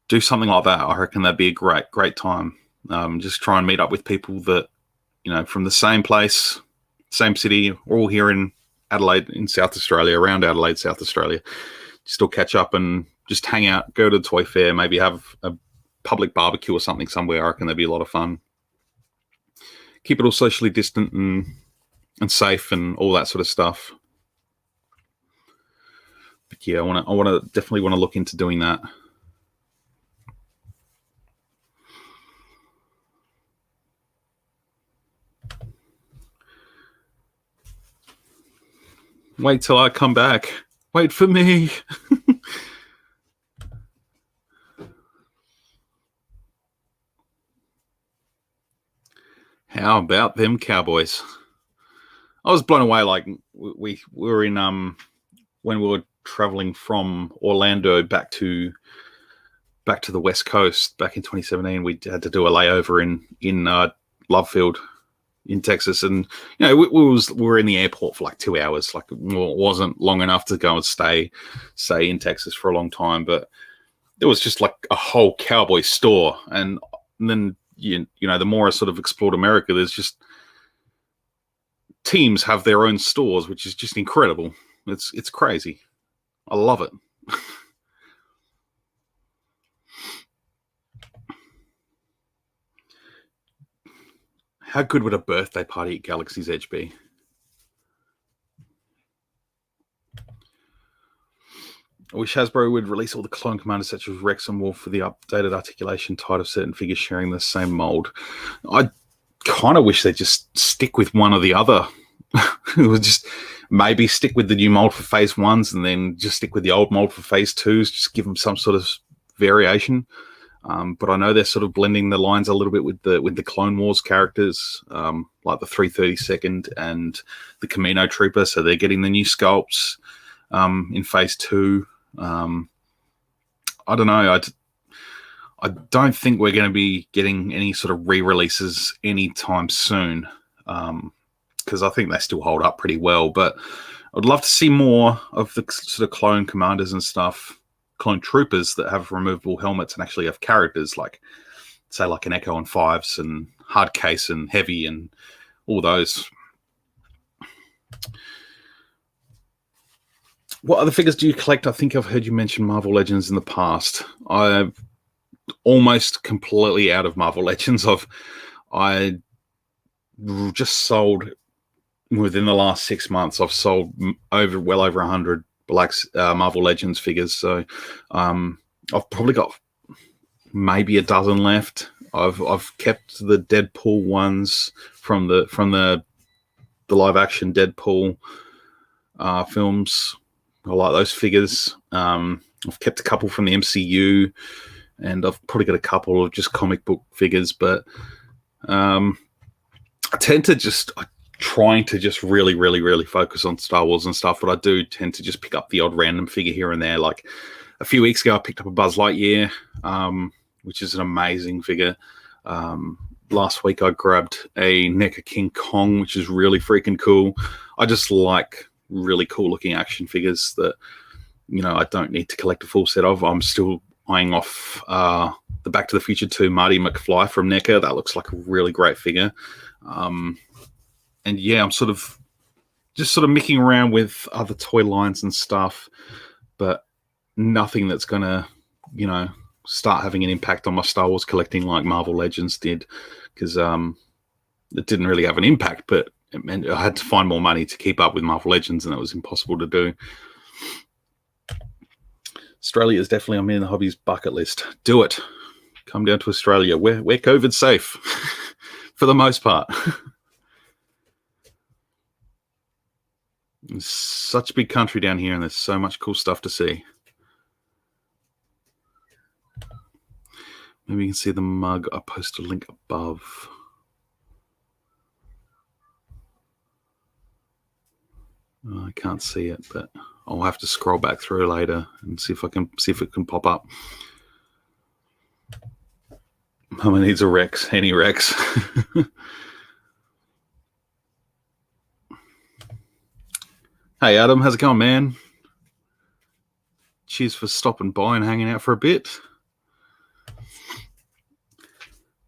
do something like that. I reckon that'd be a great time. Just try and meet up with people that from the same place, same city, all here in Adelaide, in South Australia, around Adelaide, South Australia. Just all catch up and just hang out, go to the toy fair, maybe have a public barbecue or something somewhere. I reckon that'd be a lot of fun. Keep it all socially distant and safe and all that sort of stuff. But yeah, I definitely want to look into doing that. Wait till I come back. Wait for me. How about them Cowboys? I was blown away. Like we were in when we were traveling from Orlando back to the West Coast back in 2017. We had to do a layover in Love Field in Texas, and we were in the airport for like 2 hours. Like it wasn't long enough to go and stay in Texas for a long time, but there was just like a whole Cowboy store, and then the more I sort of explored America, there's just teams have their own stores, which is just incredible. It's crazy. I love it. How good would a birthday party at Galaxy's Edge be? I wish Hasbro would release all the clone commanders such as Rex and Wolf for the updated articulation tied of certain figures sharing the same mold. I kind of wish they'd just stick with one or the other. It would just maybe stick with the new mold for phase 1s and then just stick with the old mold for phase 2s. Just give them some sort of variation. But I know they're sort of blending the lines a little bit with the Clone Wars characters, like the 332nd and the Camino Trooper. So they're getting the new sculpts in phase 2. I don't know. I don't think we're going to be getting any sort of re-releases anytime soon, because I think they still hold up pretty well. But I'd love to see more of the sort of clone commanders and stuff. clone troopers that have removable helmets and actually have characters like, say, like an Echo and Fives and Hard Case and Heavy and all those. What other figures do you collect? I think I've heard you mention Marvel Legends in the past. I'm almost completely out of Marvel Legends. I just sold within the last 6 months. I've sold well over 100 Marvel Legends figures. So I've probably got maybe a dozen left. I've kept the Deadpool ones from the live action Deadpool films. I like those figures. I've kept a couple from the MCU, and I've probably got a couple of just comic book figures. But I tend to trying to just really, really, really focus on Star Wars and stuff. But I do tend to just pick up the odd random figure here and there. Like a few weeks ago, I picked up a Buzz Lightyear, which is an amazing figure. Last week, I grabbed a NECA King Kong, which is really freaking cool. I just like really cool looking action figures that, I don't need to collect a full set of. I'm still eyeing off the Back to the Future 2 Marty McFly from NECA. That looks like a really great figure. And yeah, I'm sort of micking around with other toy lines and stuff, but nothing that's going to, start having an impact on my Star Wars collecting like Marvel Legends did, because it didn't really have an impact, but it meant I had to find more money to keep up with Marvel Legends, and it was impossible to do. Australia is definitely on me in the hobbies bucket list. Do it. Come down to Australia. We're COVID safe for the most part. It's such a big country down here, and there's so much cool stuff to see. Maybe you can see the mug. I'll post a link above. I can't see it, but I'll have to scroll back through later and see if it can pop up. Mama needs a Rex. Any Rex. Hey, Adam. How's it going, man? Cheers for stopping by and hanging out for a bit.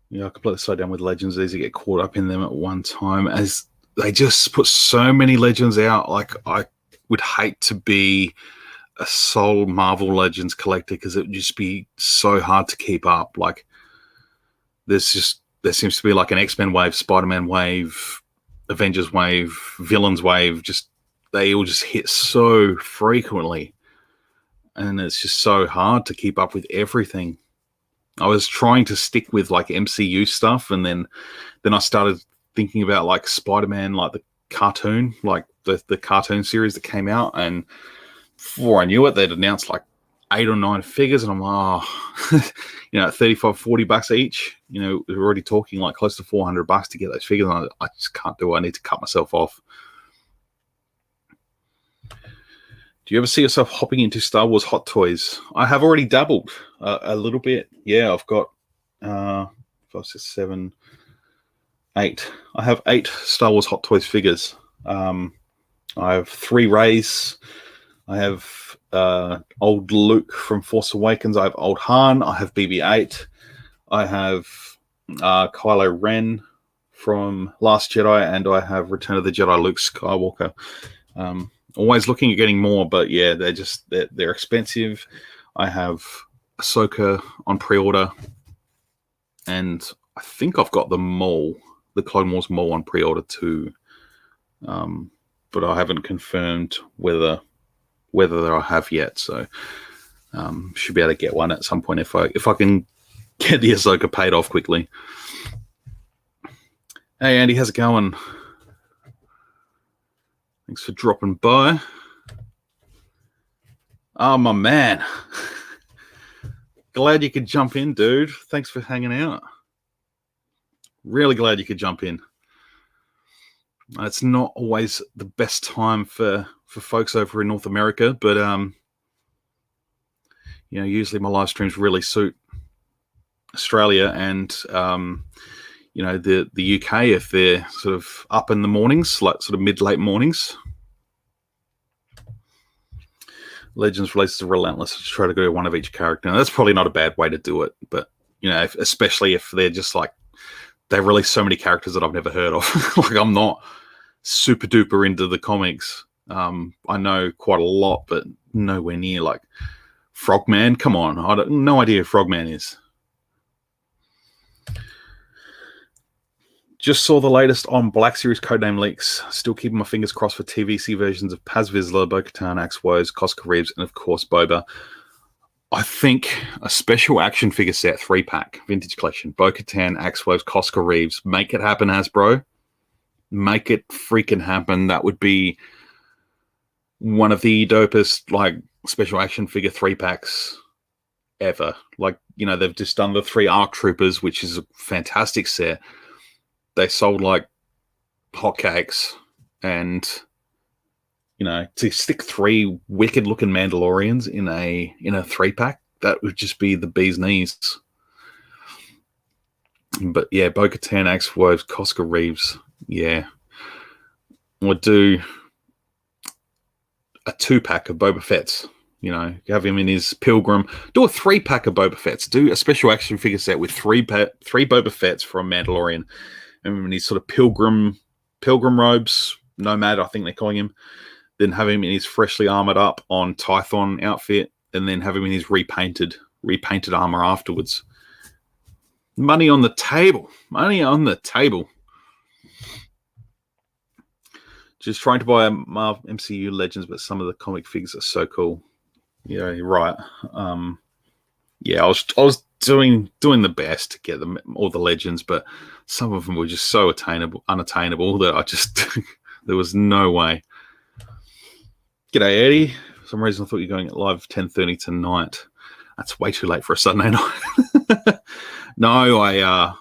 Yeah, I completely slow down with Legends. Easy to get caught up in them at one time, as they just put so many Legends out. Like, I would hate to be a sole Marvel Legends collector, because it would just be so hard to keep up. Like, there seems to be like an X-Men wave, Spider-Man wave, Avengers wave, Villains wave. They all just hit so frequently, and it's just so hard to keep up with everything. I was trying to stick with like MCU stuff, and then I started thinking about like Spider-Man, like the cartoon, like the cartoon series that came out, and before I knew it, they'd announced like 8 or 9 figures, and I'm like, $35-$40 each. We're already talking like close to $400 to get those figures, and I just can't do it. I need to cut myself off. Do you ever see yourself hopping into Star Wars Hot Toys? I have already dabbled a little bit. Yeah, I've got 5, 6, 7, 8. I have 8 Star Wars Hot Toys figures. I have 3 Reys. I have old Luke from Force Awakens. I have old Han. I have BB-8. I have Kylo Ren from Last Jedi, and I have Return of the Jedi Luke Skywalker. Always looking at getting more, but yeah, they're expensive. I have Ahsoka on pre-order, and I think I've got the Clone Wars Maul on pre-order too. But I haven't confirmed whether I have yet. So should be able to get one at some point if I can get the Ahsoka paid off quickly. Hey Andy, how's it going? Thanks for dropping by. Oh, my man. Glad you could jump in, dude. Thanks for hanging out. Really glad you could jump in. It's not always the best time for folks over in North America, but usually my live streams really suit Australia and the UK if they're sort of up in the mornings, like sort of mid-late mornings. Legends releases a Relentless to try to go one of each character. Now, that's probably not a bad way to do it, but especially if they're just like they release so many characters that I've never heard of. Like I'm not super duper into the comics. I know quite a lot, but nowhere near like Frogman. Come on, no idea who Frogman is. Just saw the latest on Black Series codename leaks. Still keeping my fingers crossed for TVC versions of Paz Vizsla, Bo-Katan, Axe Woes, Koska Reeves, and of course Boba. I think a special action figure set 3-pack vintage collection, Bo-Katan, Axe Woes, Koska Reeves. Make it happen, Hasbro. Make it freaking happen. That would be one of the dopest like special action figure 3-packs ever. Like, they've just done the 3 ARC Troopers, which is a fantastic set. They sold like hotcakes, and to stick 3 wicked looking Mandalorians in a 3-pack, that would just be the bee's knees. But yeah, Bo-Katan, Axe Woes, Koska Reeves. Yeah, we'll do a 2-pack of Boba Fett's. Have him in his Pilgrim. Do a 3-pack of Boba Fett's. Do a special action figure set with 3 Boba Fett's from Mandalorian. And in his sort of pilgrim robes, Nomad, I think they're calling him. Then have him in his freshly armored up on Tython outfit, and then have him in his repainted armor afterwards. Money on the table. Money on the table. Just trying to buy a Marvel MCU Legends, but some of the comic figures are so cool. Yeah, you're right. Yeah, I was doing the best to get them all the Legends, but some of them were just so unattainable that I just there was no way. G'day, Eddie. For some reason I thought you were going live 10:30 tonight. That's way too late for a Sunday night. No, I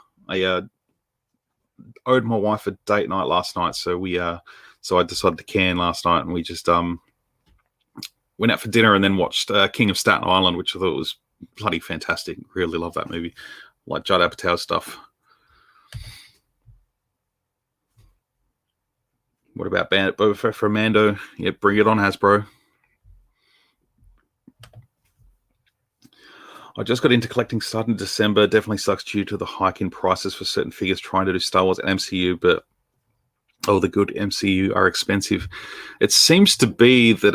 owed my wife a date night last night, so I decided to can last night, and we just went out for dinner and then watched King of Staten Island, which I thought was bloody fantastic. Really love that movie. Like Judd Apatow stuff. What about Bandit Boba Fett for Mando? Yeah, bring it on, Hasbro. I just got into collecting starting in December. Definitely sucks due to the hike in prices for certain figures trying to do Star Wars and MCU, but the good MCU are expensive. It seems to be that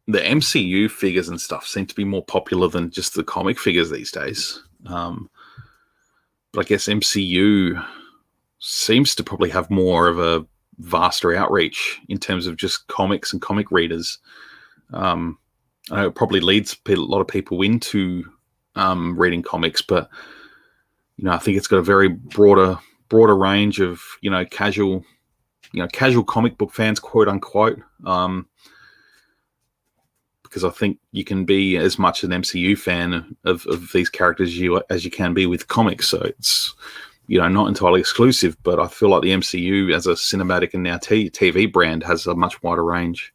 the MCU figures and stuff seem to be more popular than just the comic figures these days. But I guess MCU seems to probably have more of a vaster outreach in terms of just comics and comic readers. I know it probably leads a lot of people into reading comics, but I think it's got a very broader range of casual comic book fans, quote unquote. Because I think you can be as much an MCU fan of these characters as you can be with comics. So it's not entirely exclusive, but I feel like the MCU as a cinematic and now TV brand has a much wider range.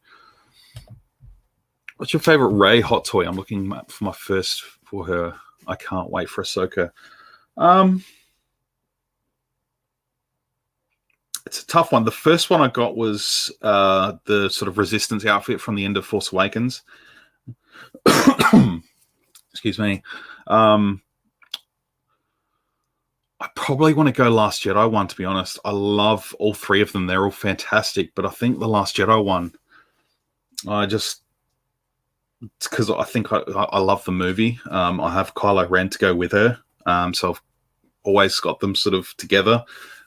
What's your favorite Rey hot toy? I'm looking for my first for her. I can't wait for Ahsoka. It's a tough one. The first one I got was the sort of Resistance outfit from the end of Force Awakens. Excuse me. I probably want to go Last Jedi one, to be honest. I love all 3 of them. They're all fantastic, but I think the Last Jedi one, it's because I think I love the movie. I have Kylo Ren to go with her, so I've always got them sort of together.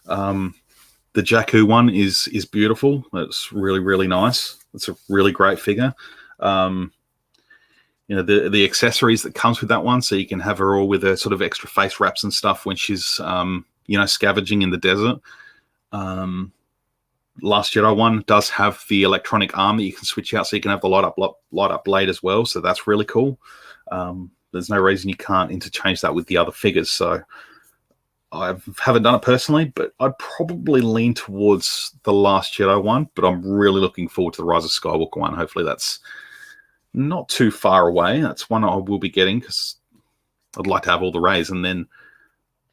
The Jakku one is beautiful. It's really, really nice. It's a really great figure. The accessories that comes with that one, so you can have her all with her sort of extra face wraps and stuff when she's scavenging in the desert. Last Jedi one does have the electronic arm that you can switch out, so you can have the light up blade as well. So that's really cool. There's no reason you can't interchange that with the other figures. So I haven't done it personally, but I'd probably lean towards the Last Jedi one. But I'm really looking forward to the Rise of Skywalker one. Hopefully that's not too far away. That's one I will be getting because I'd like to have all the Reys, and then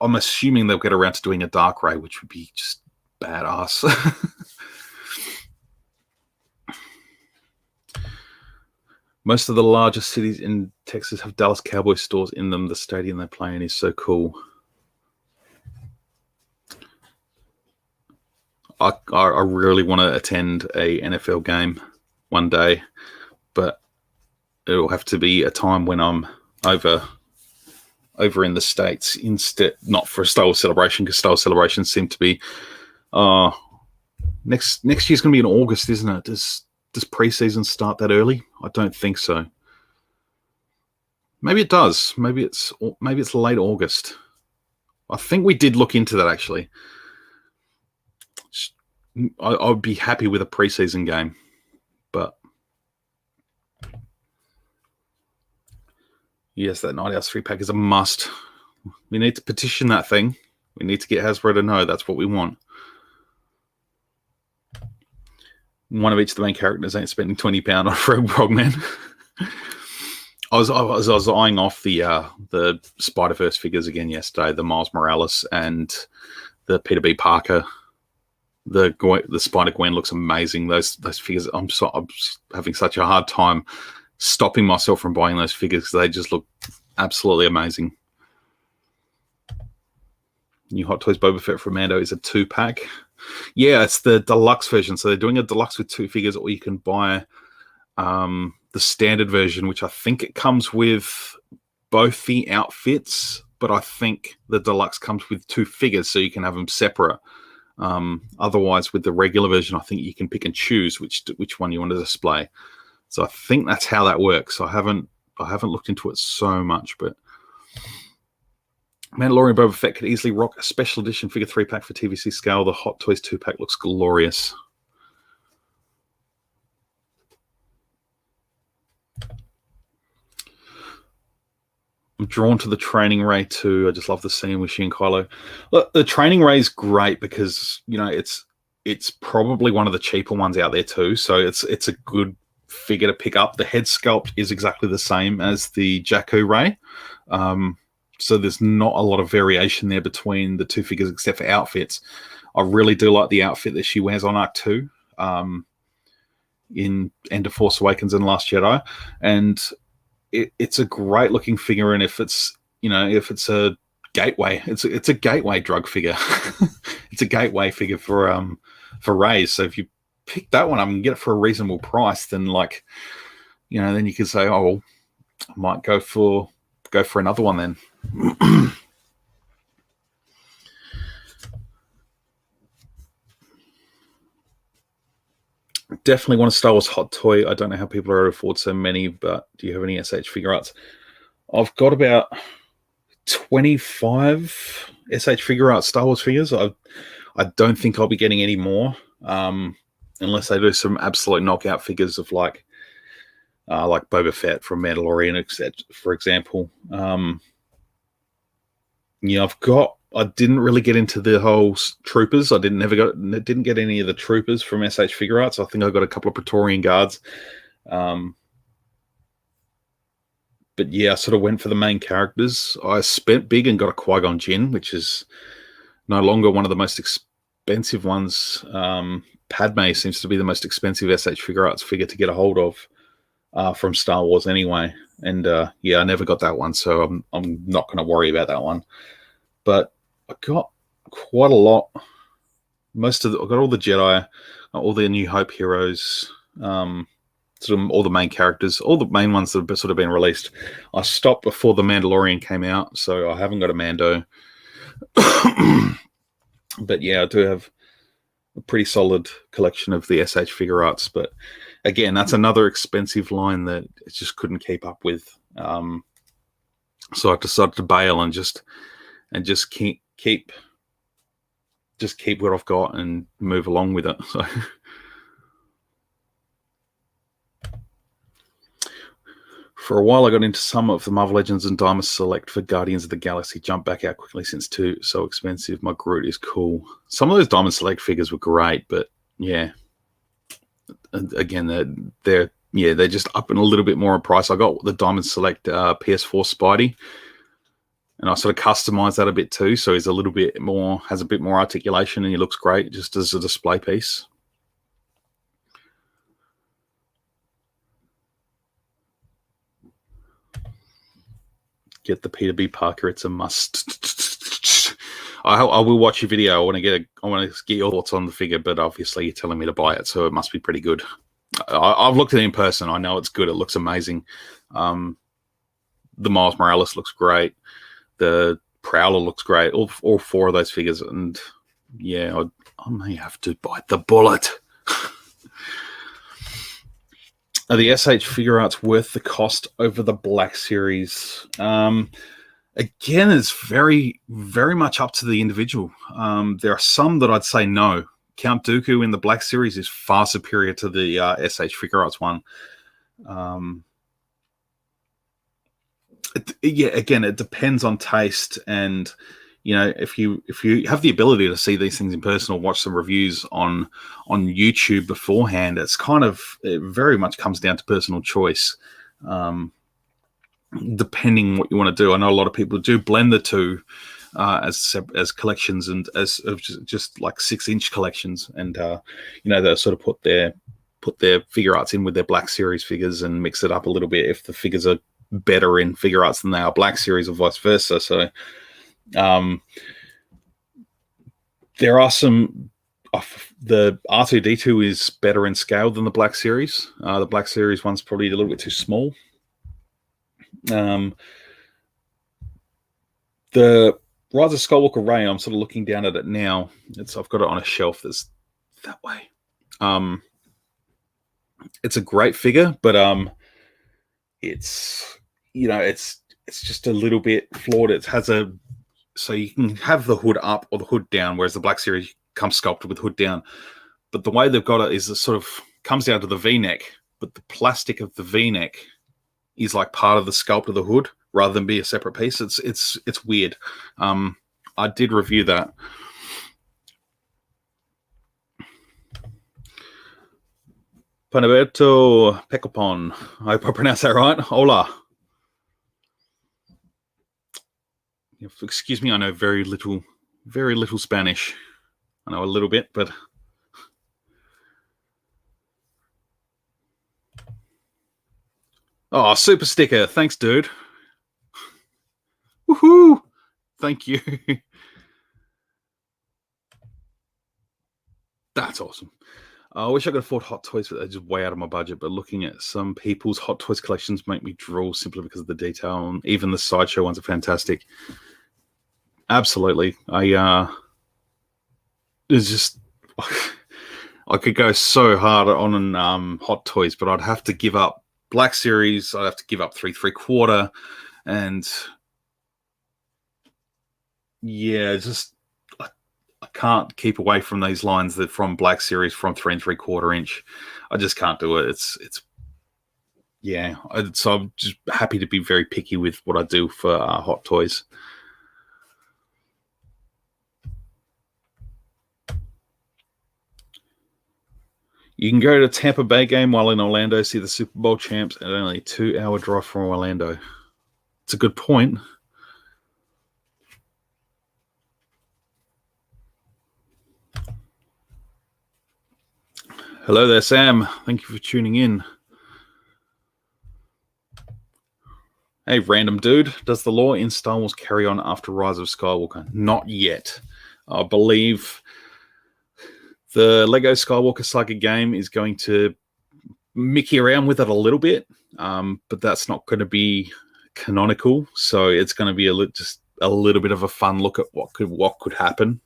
I'm assuming they'll get around to doing a Dark Rey, which would be just badass. Most of the largest cities in Texas have Dallas Cowboys stores in them. The stadium they play in is so cool. I really want to attend a NFL game one day, but it'll have to be a time when I'm over in the States instead, not for a Star Wars celebration, because Star Wars celebrations seem to be next year's going to be in August, isn't it? Does preseason start that early? I don't think so. Maybe it does. Maybe it's late August. I think we did look into that, actually. I would be happy with a preseason game, but yes, that Night Owls 3-pack is a must. We need to petition that thing. We need to get Hasbro to know that's what we want. One of each of the main characters ain't spending £20 on Rogue Frogman. I was eyeing off the Spider-Verse figures again yesterday, the Miles Morales and the Peter B. Parker. The Spider-Gwen looks amazing. Those figures, I'm having such a hard time stopping myself from buying those figures because they just look absolutely amazing. New Hot Toys Boba Fett from Mando is a 2-pack. Yeah, it's the deluxe version. So they're doing a deluxe with 2 figures, or you can buy the standard version, which I think it comes with both the outfits, but I think the deluxe comes with 2 figures, so you can have them separate. Otherwise, with the regular version, I think you can pick and choose which one you want to display. So I think that's how that works. I haven't looked into it so much, but Mandalorian Boba Fett could easily rock a special edition figure 3-pack for TVC scale. The Hot Toys 2-pack looks glorious. I'm drawn to the Training Ray too. I just love the scene with Shin Kylo. Look, the Training Ray is great because it's probably one of the cheaper ones out there too. So it's a good figure to pick up. The head sculpt is exactly the same as the Jakku Ray. So there's not a lot of variation there between the 2 figures except for outfits. I really do like the outfit that she wears on Arc 2 in End of Force Awakens and Last Jedi. And it's a great looking figure, and if it's a gateway, it's a gateway drug figure. It's a gateway figure for Rays. So if you pick that one up and get it for a reasonable price, then then you can say, oh well, I might go for another one then. Definitely want a Star Wars hot toy. I don't know how people are able to afford so many, but do you have any SH Figure Arts? I've got about 25 SH Figure Arts Star Wars figures. I don't think I'll be getting any more unless they do some absolute knockout figures of like Boba Fett from Mandalorian, for example. I didn't really get into the whole troopers. I didn't get any of the troopers from SH Figure Arts. I think I got a couple of Praetorian guards. But yeah, I sort of went for the main characters. I spent big and got a Qui-Gon Jinn, which is no longer one of the most expensive ones. Padme seems to be the most expensive SH Figure Arts figure to get a hold of from Star Wars anyway. And I never got that one, so I'm not going to worry about that one. But I got quite a lot. I got all the Jedi, all the New Hope heroes, sort of all the main characters, all the main ones that have sort of been released. I stopped before the Mandalorian came out, so I haven't got a Mando. But yeah, I do have a pretty solid collection of the SH Figure Arts. But again, that's another expensive line that it just couldn't keep up with. So I decided to bail and just keep what I've got and move along with it. So for a while I got into some of the Marvel Legends and Diamond Select for Guardians of the Galaxy. Jumped back out quickly since 2 so expensive. My Groot is cool. Some of those Diamond Select figures were great, but yeah, again they're just up in a little bit more in price. I got the Diamond Select PS4 Spidey, and I sort of customized that a bit too, so he's has a bit more articulation, and he looks great just as a display piece. get the Peter B. Parker. It's a must. I will watch your video. I want to get your thoughts on the figure, but obviously you're telling me to buy it, so it must be pretty good. I've looked at it in person. I know it's good. It looks amazing. The Miles Morales looks great. The Prowler looks great. All four of those figures, and yeah, I may have to bite the bullet. Are the SH figure arts worth the cost over the Black Series? Again, it's very, very much up to the individual. There are some that I'd say no. Count Dooku in the Black Series is far superior to the SH figure arts one. Again, it depends on taste, and if you have the ability to see these things in person or watch some reviews on YouTube beforehand, it very much comes down to personal choice, depending what you want to do. I know a lot of people do blend the two as collections and as just like 6-inch collections, and they sort of put their figure arts in with their Black Series figures and mix it up a little bit if the figures are better in figure arts than they are Black Series, or vice versa. So there are some. The R2D2 is better in scale than the Black Series. The Black Series one's probably a little bit too small. The Rise of Skywalker Rey, I'm sort of looking down at it now. I've got it on a shelf that's that way. It's a great figure, but it's just a little bit flawed. It has so you can have the hood up or the hood down, whereas the Black Series comes sculpted with hood down. But the way they've got it is it sort of comes down to the V-neck, but the plastic of the V-neck is like part of the sculpt of the hood rather than be a separate piece. It's weird. I did review that. Panaberto Pecopon. I hope I pronounced that right. Hola. Excuse me, I know very little Spanish. I know a little bit, but oh, super sticker. Thanks, dude. Woohoo! Thank you. That's awesome. I wish I could afford Hot Toys, but they're just way out of my budget. But looking at some people's Hot Toys collections make me drool simply because of the detail. And even the Sideshow ones are fantastic. Absolutely. It's just I could go so hard on Hot Toys, but I'd have to give up Black Series. I'd have to give up 3 3/4, and yeah, just I can't keep away from these lines that from Black Series from 3 3/4 inch. I just can't do it. So I'm just happy to be very picky with what I do for Hot Toys. You can go to Tampa Bay game while in Orlando, see the Super Bowl champs, and only a 2-hour drive from Orlando. It's a good point. Hello there, Sam. Thank you for tuning in. Hey, random dude. Does the lore in Star Wars carry on after Rise of Skywalker? Not yet. I believe the Lego Skywalker Saga game is going to mickey around with it a little bit, but that's not going to be canonical. So it's going to be just a little bit of a fun look at what could happen.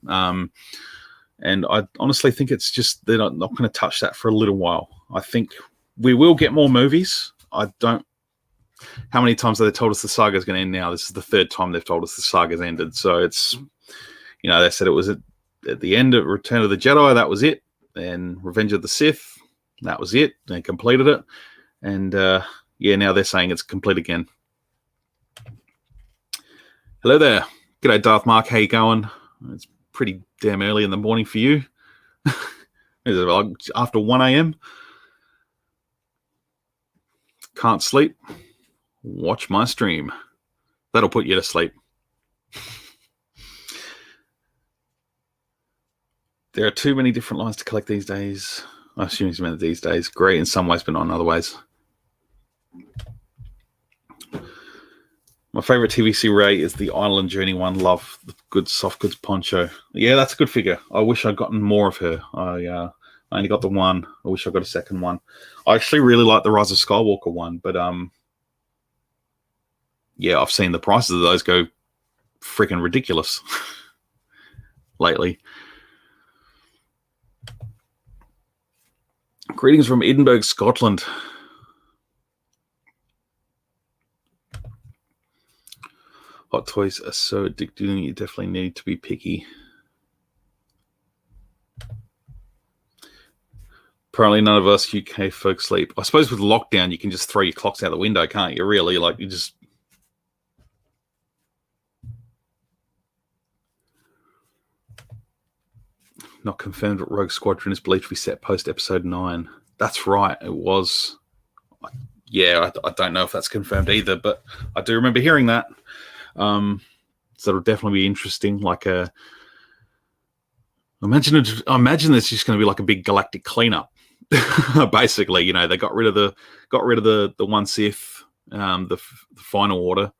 And I honestly think it's just they're not going to touch that for a little while. I think we will get more movies. How many times have they told us the saga is going to end now? This is the 3rd time they've told us the saga's ended. So it's, they said it was at the end of Return of the Jedi, that was it. And Revenge of the Sith, that was it. They completed it. And now they're saying it's complete again. Hello there. G'day, Darth Mark. How you going? It's pretty damn early in the morning for you. Is it like after 1 a.m.? Can't sleep? Watch my stream. That'll put you to sleep. There are too many different lines to collect these days. I assume he's meant these days. Great in some ways, but not in other ways. My favorite TVC Ray is the Island Journey one. Love the good soft goods poncho. Yeah, that's a good figure. I wish I'd gotten more of her. I only got the one. I wish I got a second one. I actually really like the Rise of Skywalker one, but yeah, I've seen the prices of those go freaking ridiculous lately. Greetings from Edinburgh, Scotland. Hot toys are so addicting, you definitely need to be picky. Apparently none of us UK folks sleep. I suppose with lockdown, you can just throw your clocks out the window, can't you? Really, like you just... Not confirmed that Rogue Squadron is believed to be set post episode 9. That's right, it was. Yeah, I don't know if that's confirmed either, but I do remember hearing that. So it'll definitely be interesting. Like I imagine it's just going to be like a big galactic cleanup. Basically, you know, they got rid of the one Sith, the final order,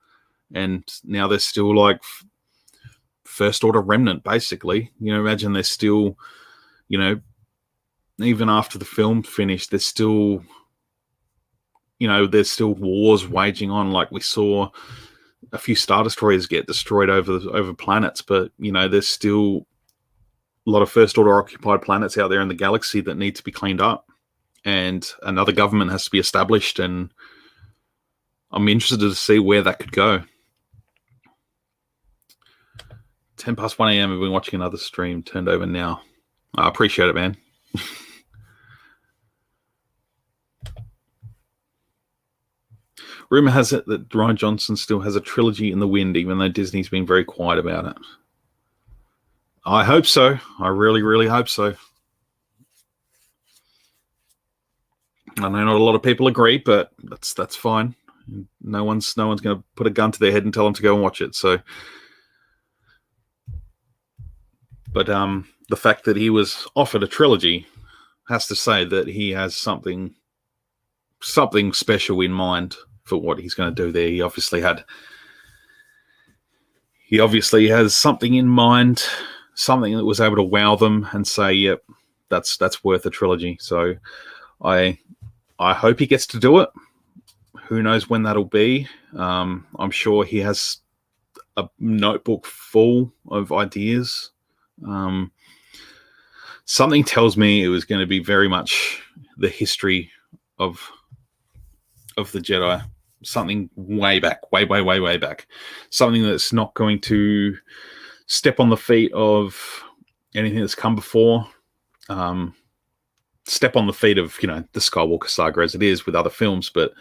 and now they're still like First Order remnant. Basically, you know, imagine they're still, you know, even after the film finished, there's still, you know, there's still wars waging on. Like we saw a few Star Destroyers get destroyed over planets, but you know, there's still a lot of First Order occupied planets out there in the galaxy that need to be cleaned up, and another government has to be established, and I'm interested to see where that could go. 10 past 1 a.m. I've been watching another stream, turned over now. I appreciate it, man. Rumor has it that Rian Johnson still has a trilogy in the wind, even though Disney's been very quiet about it. I hope so. I really, really hope so. I know not a lot of people agree, but that's fine. No one's going to put a gun to their head and tell them to go and watch it. So, but the fact that he was offered a trilogy has to say that he has something special in mind for what he's going to do there. He obviously has something in mind, something that was able to wow them and say, yep, that's worth a trilogy. So I hope he gets to do it. Who knows when that'll be? I'm sure he has a notebook full of ideas. Something tells me it was going to be very much the history of the Jedi. Something way back, way back. Something that's not going to step on the feet of anything that's come before. Step on the feet of, you know, the Skywalker saga as it is with other films, but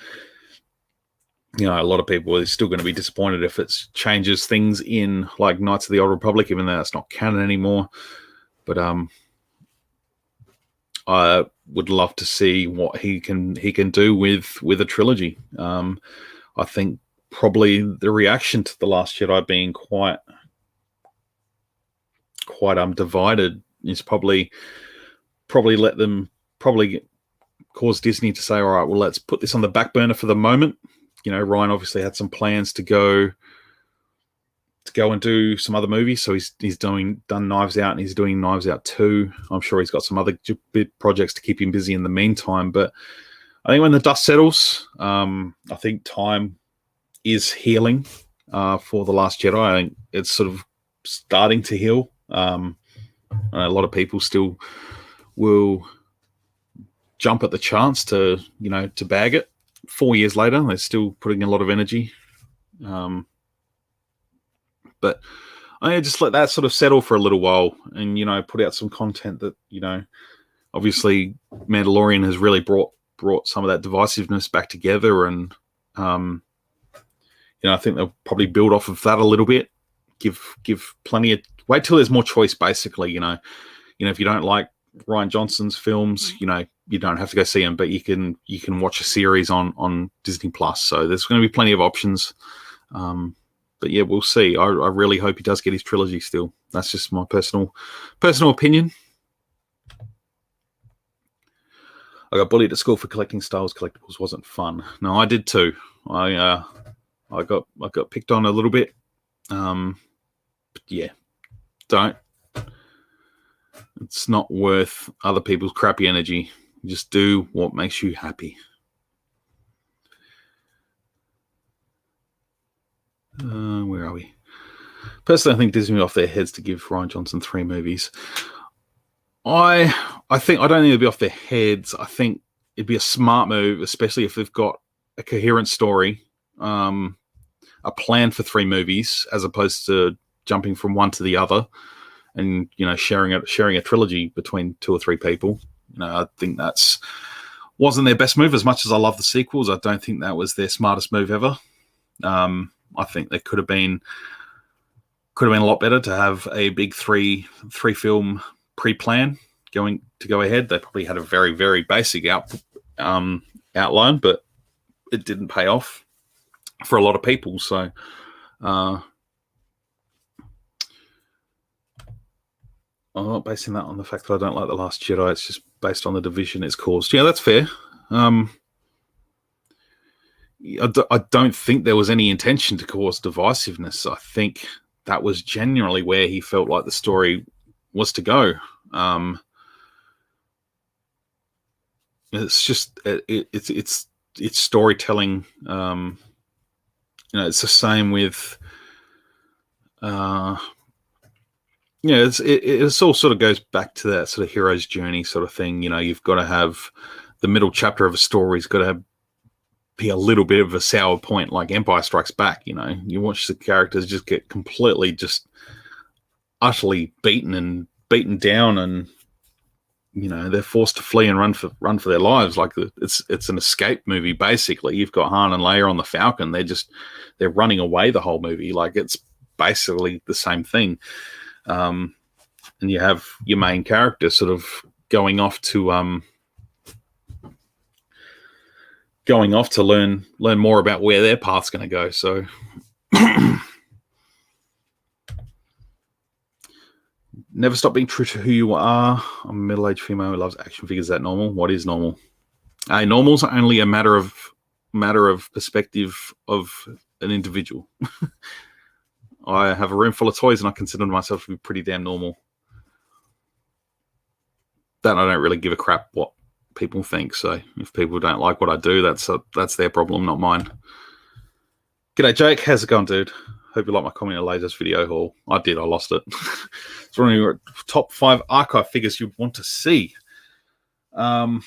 you know, a lot of people are still going to be disappointed if it changes things in like Knights of the Old Republic, even though it's not canon anymore. But I would love to see what he can do with a trilogy. I think probably the reaction to The Last Jedi being quite divided is probably cause Disney to say, all right, well, let's put this on the back burner for the moment. You know, Ryan obviously had some plans to go and do some other movies. So he's done Knives Out, and he's doing Knives Out 2. I'm sure he's got some other big projects to keep him busy in the meantime. But I think when the dust settles, I think time is healing for The Last Jedi. I think it's sort of starting to heal. A lot of people still will jump at the chance to bag it. 4 years later, they're still putting a lot of energy. But I just let that sort of settle for a little while and, you know, put out some content that, you know, obviously Mandalorian has really brought some of that divisiveness back together. And, you know, I think they'll probably build off of that a little bit, give plenty of, wait till there's more choice, basically, you know, if you don't like Rian Johnson's films, you know, you don't have to go see them, but you can watch a series on Disney Plus. So there's going to be plenty of options. But yeah, we'll see. I really hope he does get his trilogy still. That's just my personal opinion. I got bullied at school for collecting Star Wars collectibles. Wasn't fun. No, I did too. I I got picked on a little bit. But yeah, don't. It's not worth other people's crappy energy. Just do what makes you happy. Where are we? Personally, I think Disney are off their heads to give Rian Johnson 3 movies. I don't think it'd be off their heads. I think it'd be a smart move, especially if they've got a coherent story, a plan for 3 movies, as opposed to jumping from one to the other, and sharing a trilogy between 2 or 3 people. I think that's wasn't their best move. As much as I love the sequels, I don't think that was their smartest move ever. I think they could have been a lot better to have a big three film pre-plan going to go ahead. They probably had a very, very basic outline, but it didn't pay off for a lot of people. So I'm not basing that on the fact that I don't like The Last Jedi. It's just based on the division it's caused. Yeah, that's fair. I don't think there was any intention to cause divisiveness. I think that was genuinely where he felt like the story was to go. It's just it's storytelling. It's the same with. It all sort of goes back to that sort of hero's journey sort of thing. You've got to have the middle chapter of a story's got to be a little bit of a sour point, like Empire Strikes Back. You watch the characters just get completely, just utterly beaten down, and they're forced to flee and run for their lives. Like it's an escape movie basically. You've got Han and Leia on the Falcon. They're running away the whole movie. Like it's basically the same thing. And you have your main character sort of going off to learn more about where their path's going to go. So never stop being true to who you are. I'm a middle-aged female who loves action figures. Is that normal? What is normal? Normal's only a matter of perspective of an individual. I have a room full of toys, and I consider myself to be pretty damn normal. That I don't really give a crap what people think. So if people don't like what I do, that's their problem, not mine. G'day, Jake. How's it going, dude? Hope you like my comment in the latest video haul. I did. I lost it. It's one of your top 5 archive figures you'd want to see. That's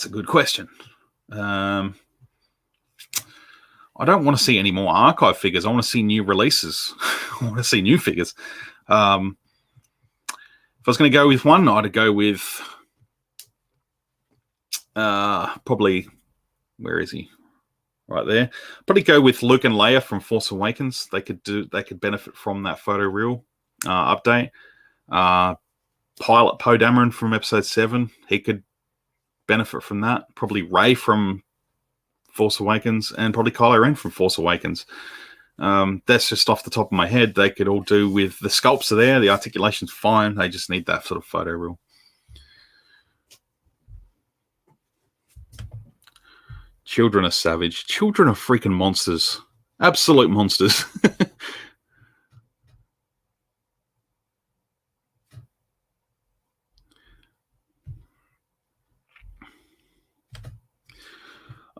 a good question. I don't want to see any more archive figures. I want to see new releases. I want to see new figures. If I was going to go with one, I'd go with probably, where is he? Right there. Probably go with Luke and Leia from Force Awakens. They could benefit from that photo reel update. Pilot Poe Dameron from Episode 7. He could benefit from that. Probably Rey from Force Awakens, and probably Kylo Ren from Force Awakens. That's just off the top of my head. They could all do with the sculpts are there, the articulation's fine. They just need that sort of photo reel. Children are savage. Children are freaking monsters. Absolute monsters.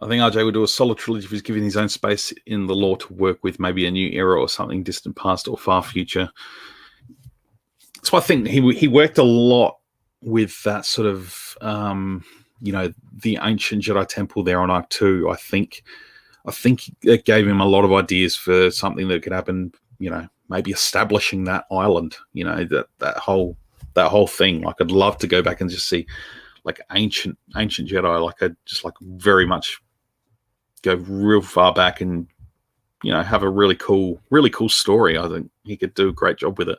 I think RJ would do a solid trilogy if he's given his own space in the lore to work with, maybe a new era or something distant past or far future. So I think he worked a lot with that sort of, the ancient Jedi temple there on Arc 2. I think it gave him a lot of ideas for something that could happen, maybe establishing that island, that whole thing. Like I'd love to go back and just see like ancient Jedi, like I'd just like very much go real far back and have a really cool story. I think he could do a great job with it.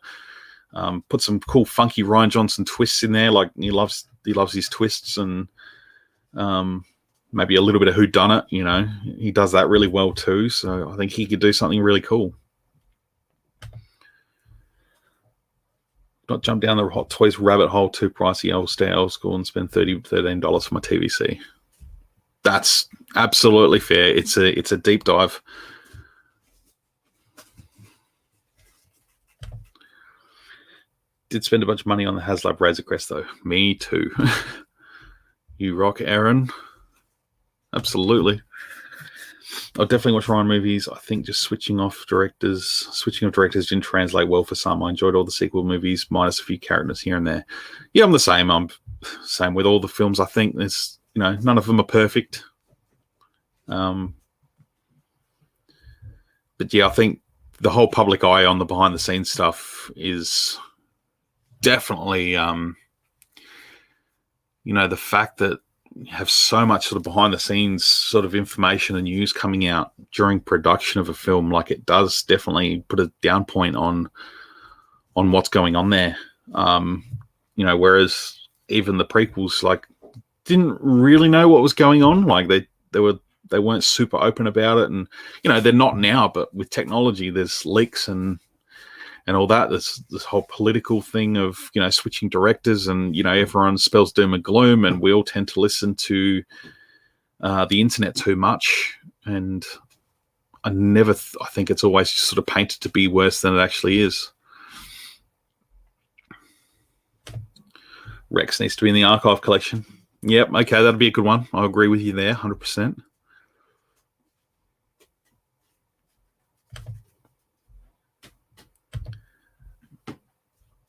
Put some cool funky Rian Johnson twists in there. Like he loves his twists, and maybe a little bit of whodunit. He does that really well too. So I think he could do something really cool. Not jump down the Hot Toys rabbit hole too pricey. I'll stay old school and spend $13 for my TVC. That's absolutely fair. It's a deep dive. Did spend a bunch of money on the HasLab Razor Crest though. Me too. You rock, Aaron. Absolutely. I'll definitely watch Ryan movies. I think just switching of directors didn't translate well for some. I enjoyed all the sequel movies, minus a few characters here and there. Yeah, I'm the same. I'm same with all the films. I think there's, none of them are perfect. But yeah, I think the whole public eye on the behind the scenes stuff is definitely, the fact that you have so much sort of behind the scenes sort of information and news coming out during production of a film, like it does definitely put a down point on what's going on there. Whereas even the prequels, like, didn't really know what was going on. Like they weren't super open about it, and they're not now. But with technology, there's leaks and all that. There's this whole political thing of switching directors, and everyone spells doom and gloom, and we all tend to listen to the internet too much. And I think it's always just sort of painted to be worse than it actually is. Rex needs to be in the archive collection. Yep, okay, that'd be a good one. I agree with you there, 100%.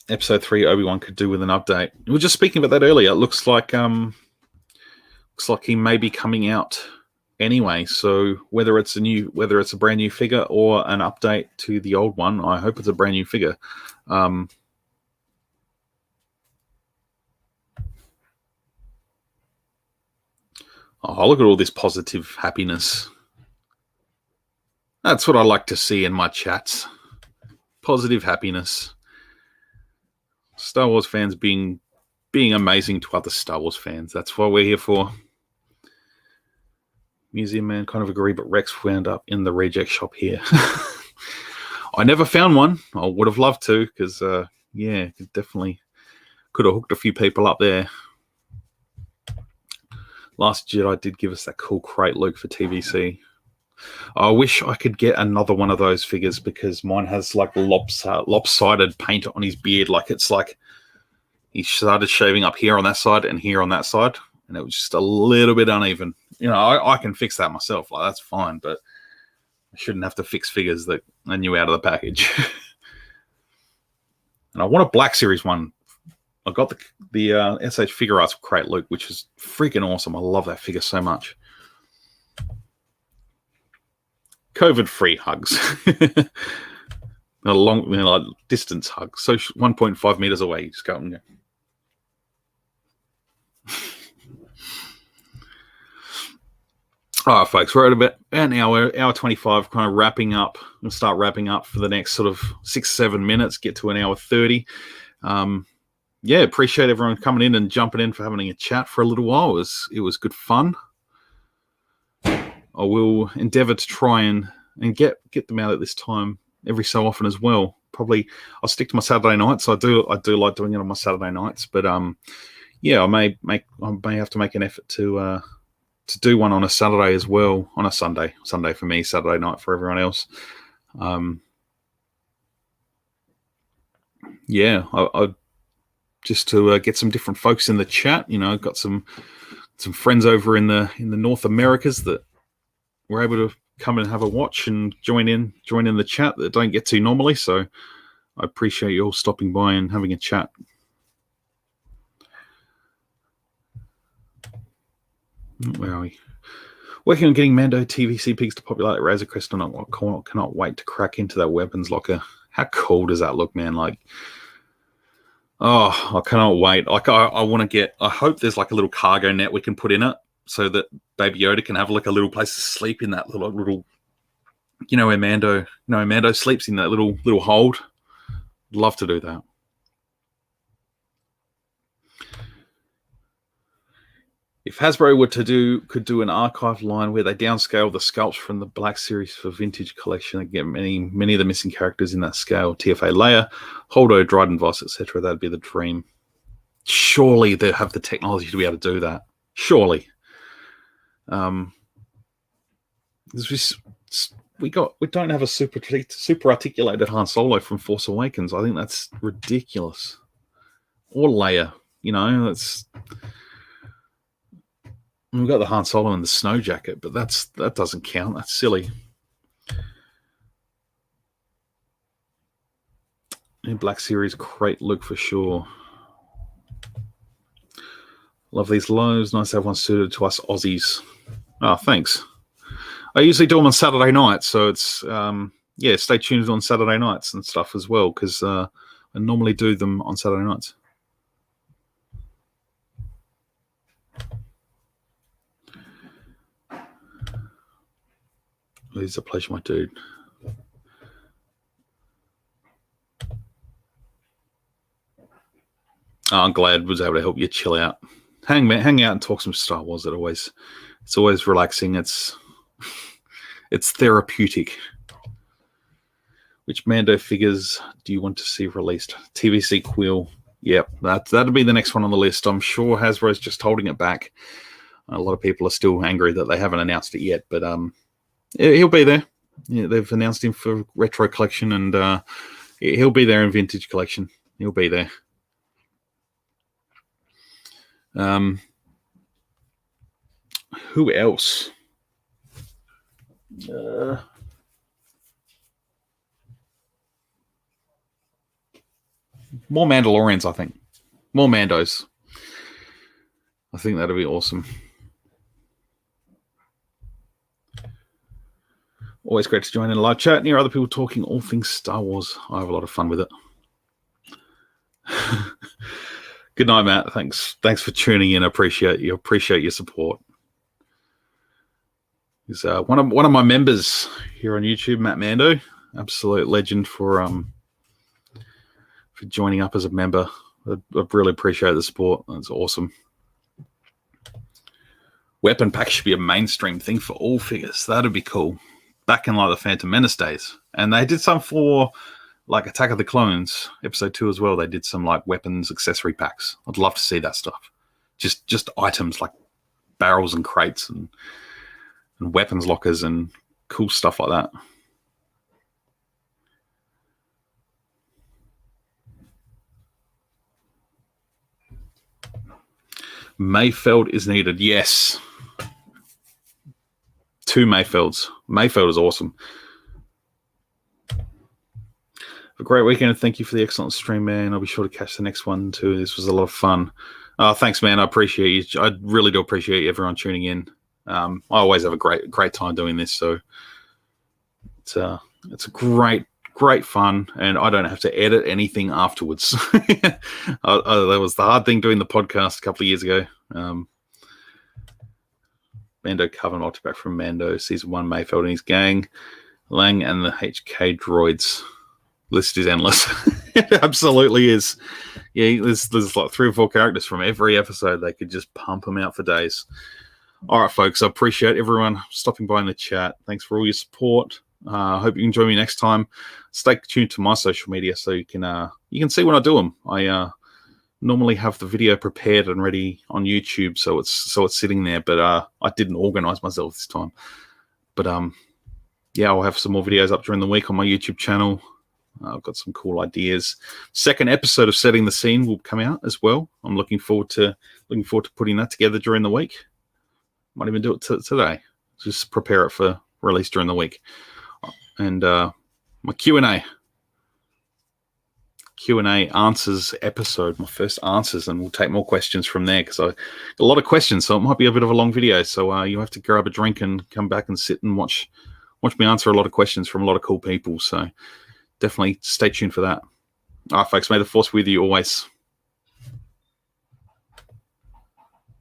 Episode 3 Obi-Wan could do with an update. We were just speaking about that earlier. It looks like he may be coming out anyway. So whether it's a brand new figure or an update to the old one, I hope it's a brand new figure. Oh, look at all this positive happiness. That's what I like to see in my chats. Positive happiness. Star Wars fans being amazing to other Star Wars fans. That's what we're here for. Museum Man, kind of agree, but Rex wound up in the reject shop here. I never found one. I would have loved to, because, definitely could have hooked a few people up there. Last Jedi did give us that cool crate Luke for TVC. I wish I could get another one of those figures, because mine has like lopsided paint on his beard. Like it's like he started shaving up here on that side and here on that side, and it was just a little bit uneven. I can fix that myself. Like that's fine, but I shouldn't have to fix figures that are new out of the package. And I want a Black Series one. I got the SH Figure Arts crate Luke, which is freaking awesome. I love that figure so much. COVID-free hugs. A long, distance hug. So 1.5 meters away, you just go and go. All right, folks, we're at about an hour 25, kind of wrapping up. We'll start wrapping up for the next sort of 6-7 minutes, get to an hour 30. Appreciate everyone coming in and jumping in for having a chat for a little while. It was good fun. I will endeavour to try and get them out at this time every so often as well. Probably I'll stick to my Saturday nights. I do like doing it on my Saturday nights, but I may have to make an effort to do one on a Saturday as well, on a Sunday for me, Saturday night for everyone else. I just to get some different folks in the chat. I've got some friends over in the North Americas that we're able to come and have a watch and join in the chat that don't get to normally. So I appreciate you all stopping by and having a chat. Where are we? Working on getting Mando TVC pigs to populate Razor Crest, and I cannot wait to crack into that weapons locker. How cool does that look, man? Like, oh, I cannot wait. Like, I want to get. I hope there's like a little cargo net we can put in it, so that Baby Yoda can have like a little place to sleep in that little, where Mando sleeps in that little hold. Love to do that. If Hasbro could do an archive line where they downscale the sculpts from the Black Series for vintage collection and get many of the missing characters in that scale, TFA Leia, Holdo, Dryden Voss, etc., that'd be the dream. Surely they have the technology to be able to do that. Surely. We don't have a super articulated Han Solo from Force Awakens. I think that's ridiculous. Or Leia, that's. We've got the Han Solo in the snow jacket, but that doesn't count. That's silly. New Black Series crate look for sure. Love these lows. Nice to have one suited to us Aussies. Oh, thanks. I usually do them on Saturday nights, so it's stay tuned on Saturday nights and stuff as well, because I normally do them on Saturday nights. It's a pleasure, my dude. I'm glad I was able to help you chill out. Hang out and talk some Star Wars. It's always relaxing. It's therapeutic. Which Mando figures do you want to see released? TVC Quill. Yep, that'll be the next one on the list. I'm sure Hasbro's just holding it back. A lot of people are still angry that they haven't announced it yet, but he'll be there. Yeah, they've announced him for Retro Collection, and he'll be there in Vintage Collection. He'll be there. Who else? More Mandalorians, I think. More Mandos. I think that'll be awesome. Always great to join in a live chat and hear other people talking all things Star Wars. I have a lot of fun with it. Good night, Matt. Thanks for tuning in. I appreciate your support. He's one of my members here on YouTube, Matt Mando. Absolute legend for joining up as a member. I really appreciate the support. That's awesome. Weapon pack should be a mainstream thing for all figures. That'd be cool. Back in like the Phantom Menace days, and they did some for like Attack of the Clones episode 2 as well. They did some like weapons accessory packs. I'd love to see that stuff. Just items like barrels and crates and weapons lockers and cool stuff like that. Mayfeld is needed. Yes. 2 Mayfelds. Mayfeld is awesome. Have a great weekend, and thank you for the excellent stream, man. I'll be sure to catch the next one too. This was a lot of fun. Thanks, man. I appreciate you. I really do appreciate everyone tuning in. I always have a great time doing this, so it's a great fun, and I don't have to edit anything afterwards. That was the hard thing doing the podcast a couple of years ago. Mando Coven multipack from Mando, Season 1, Mayfeld and his gang, Lang and the HK droids. List is endless. It absolutely is. Yeah, there's like 3 or 4 characters from every episode. They could just pump them out for days. All right, folks, I appreciate everyone stopping by in the chat. Thanks for all your support. I hope you can join me next time. Stay tuned to my social media so you can see when I do them. I normally have the video prepared and ready on YouTube, so it's sitting there. But I didn't organize myself this time. But I'll have some more videos up during the week on my YouTube channel. I've got some cool ideas. Second episode of Setting the Scene will come out as well. I'm looking forward to putting that together during the week. Might even do it today. Just prepare it for release during the week. And my Q&A answers episode, my first answers, and we'll take more questions from there because I got a lot of questions, so it might be a bit of a long video. So you have to grab a drink and come back and sit and watch me answer a lot of questions from a lot of cool people. So definitely stay tuned for that. All right, folks, may the force be with you always.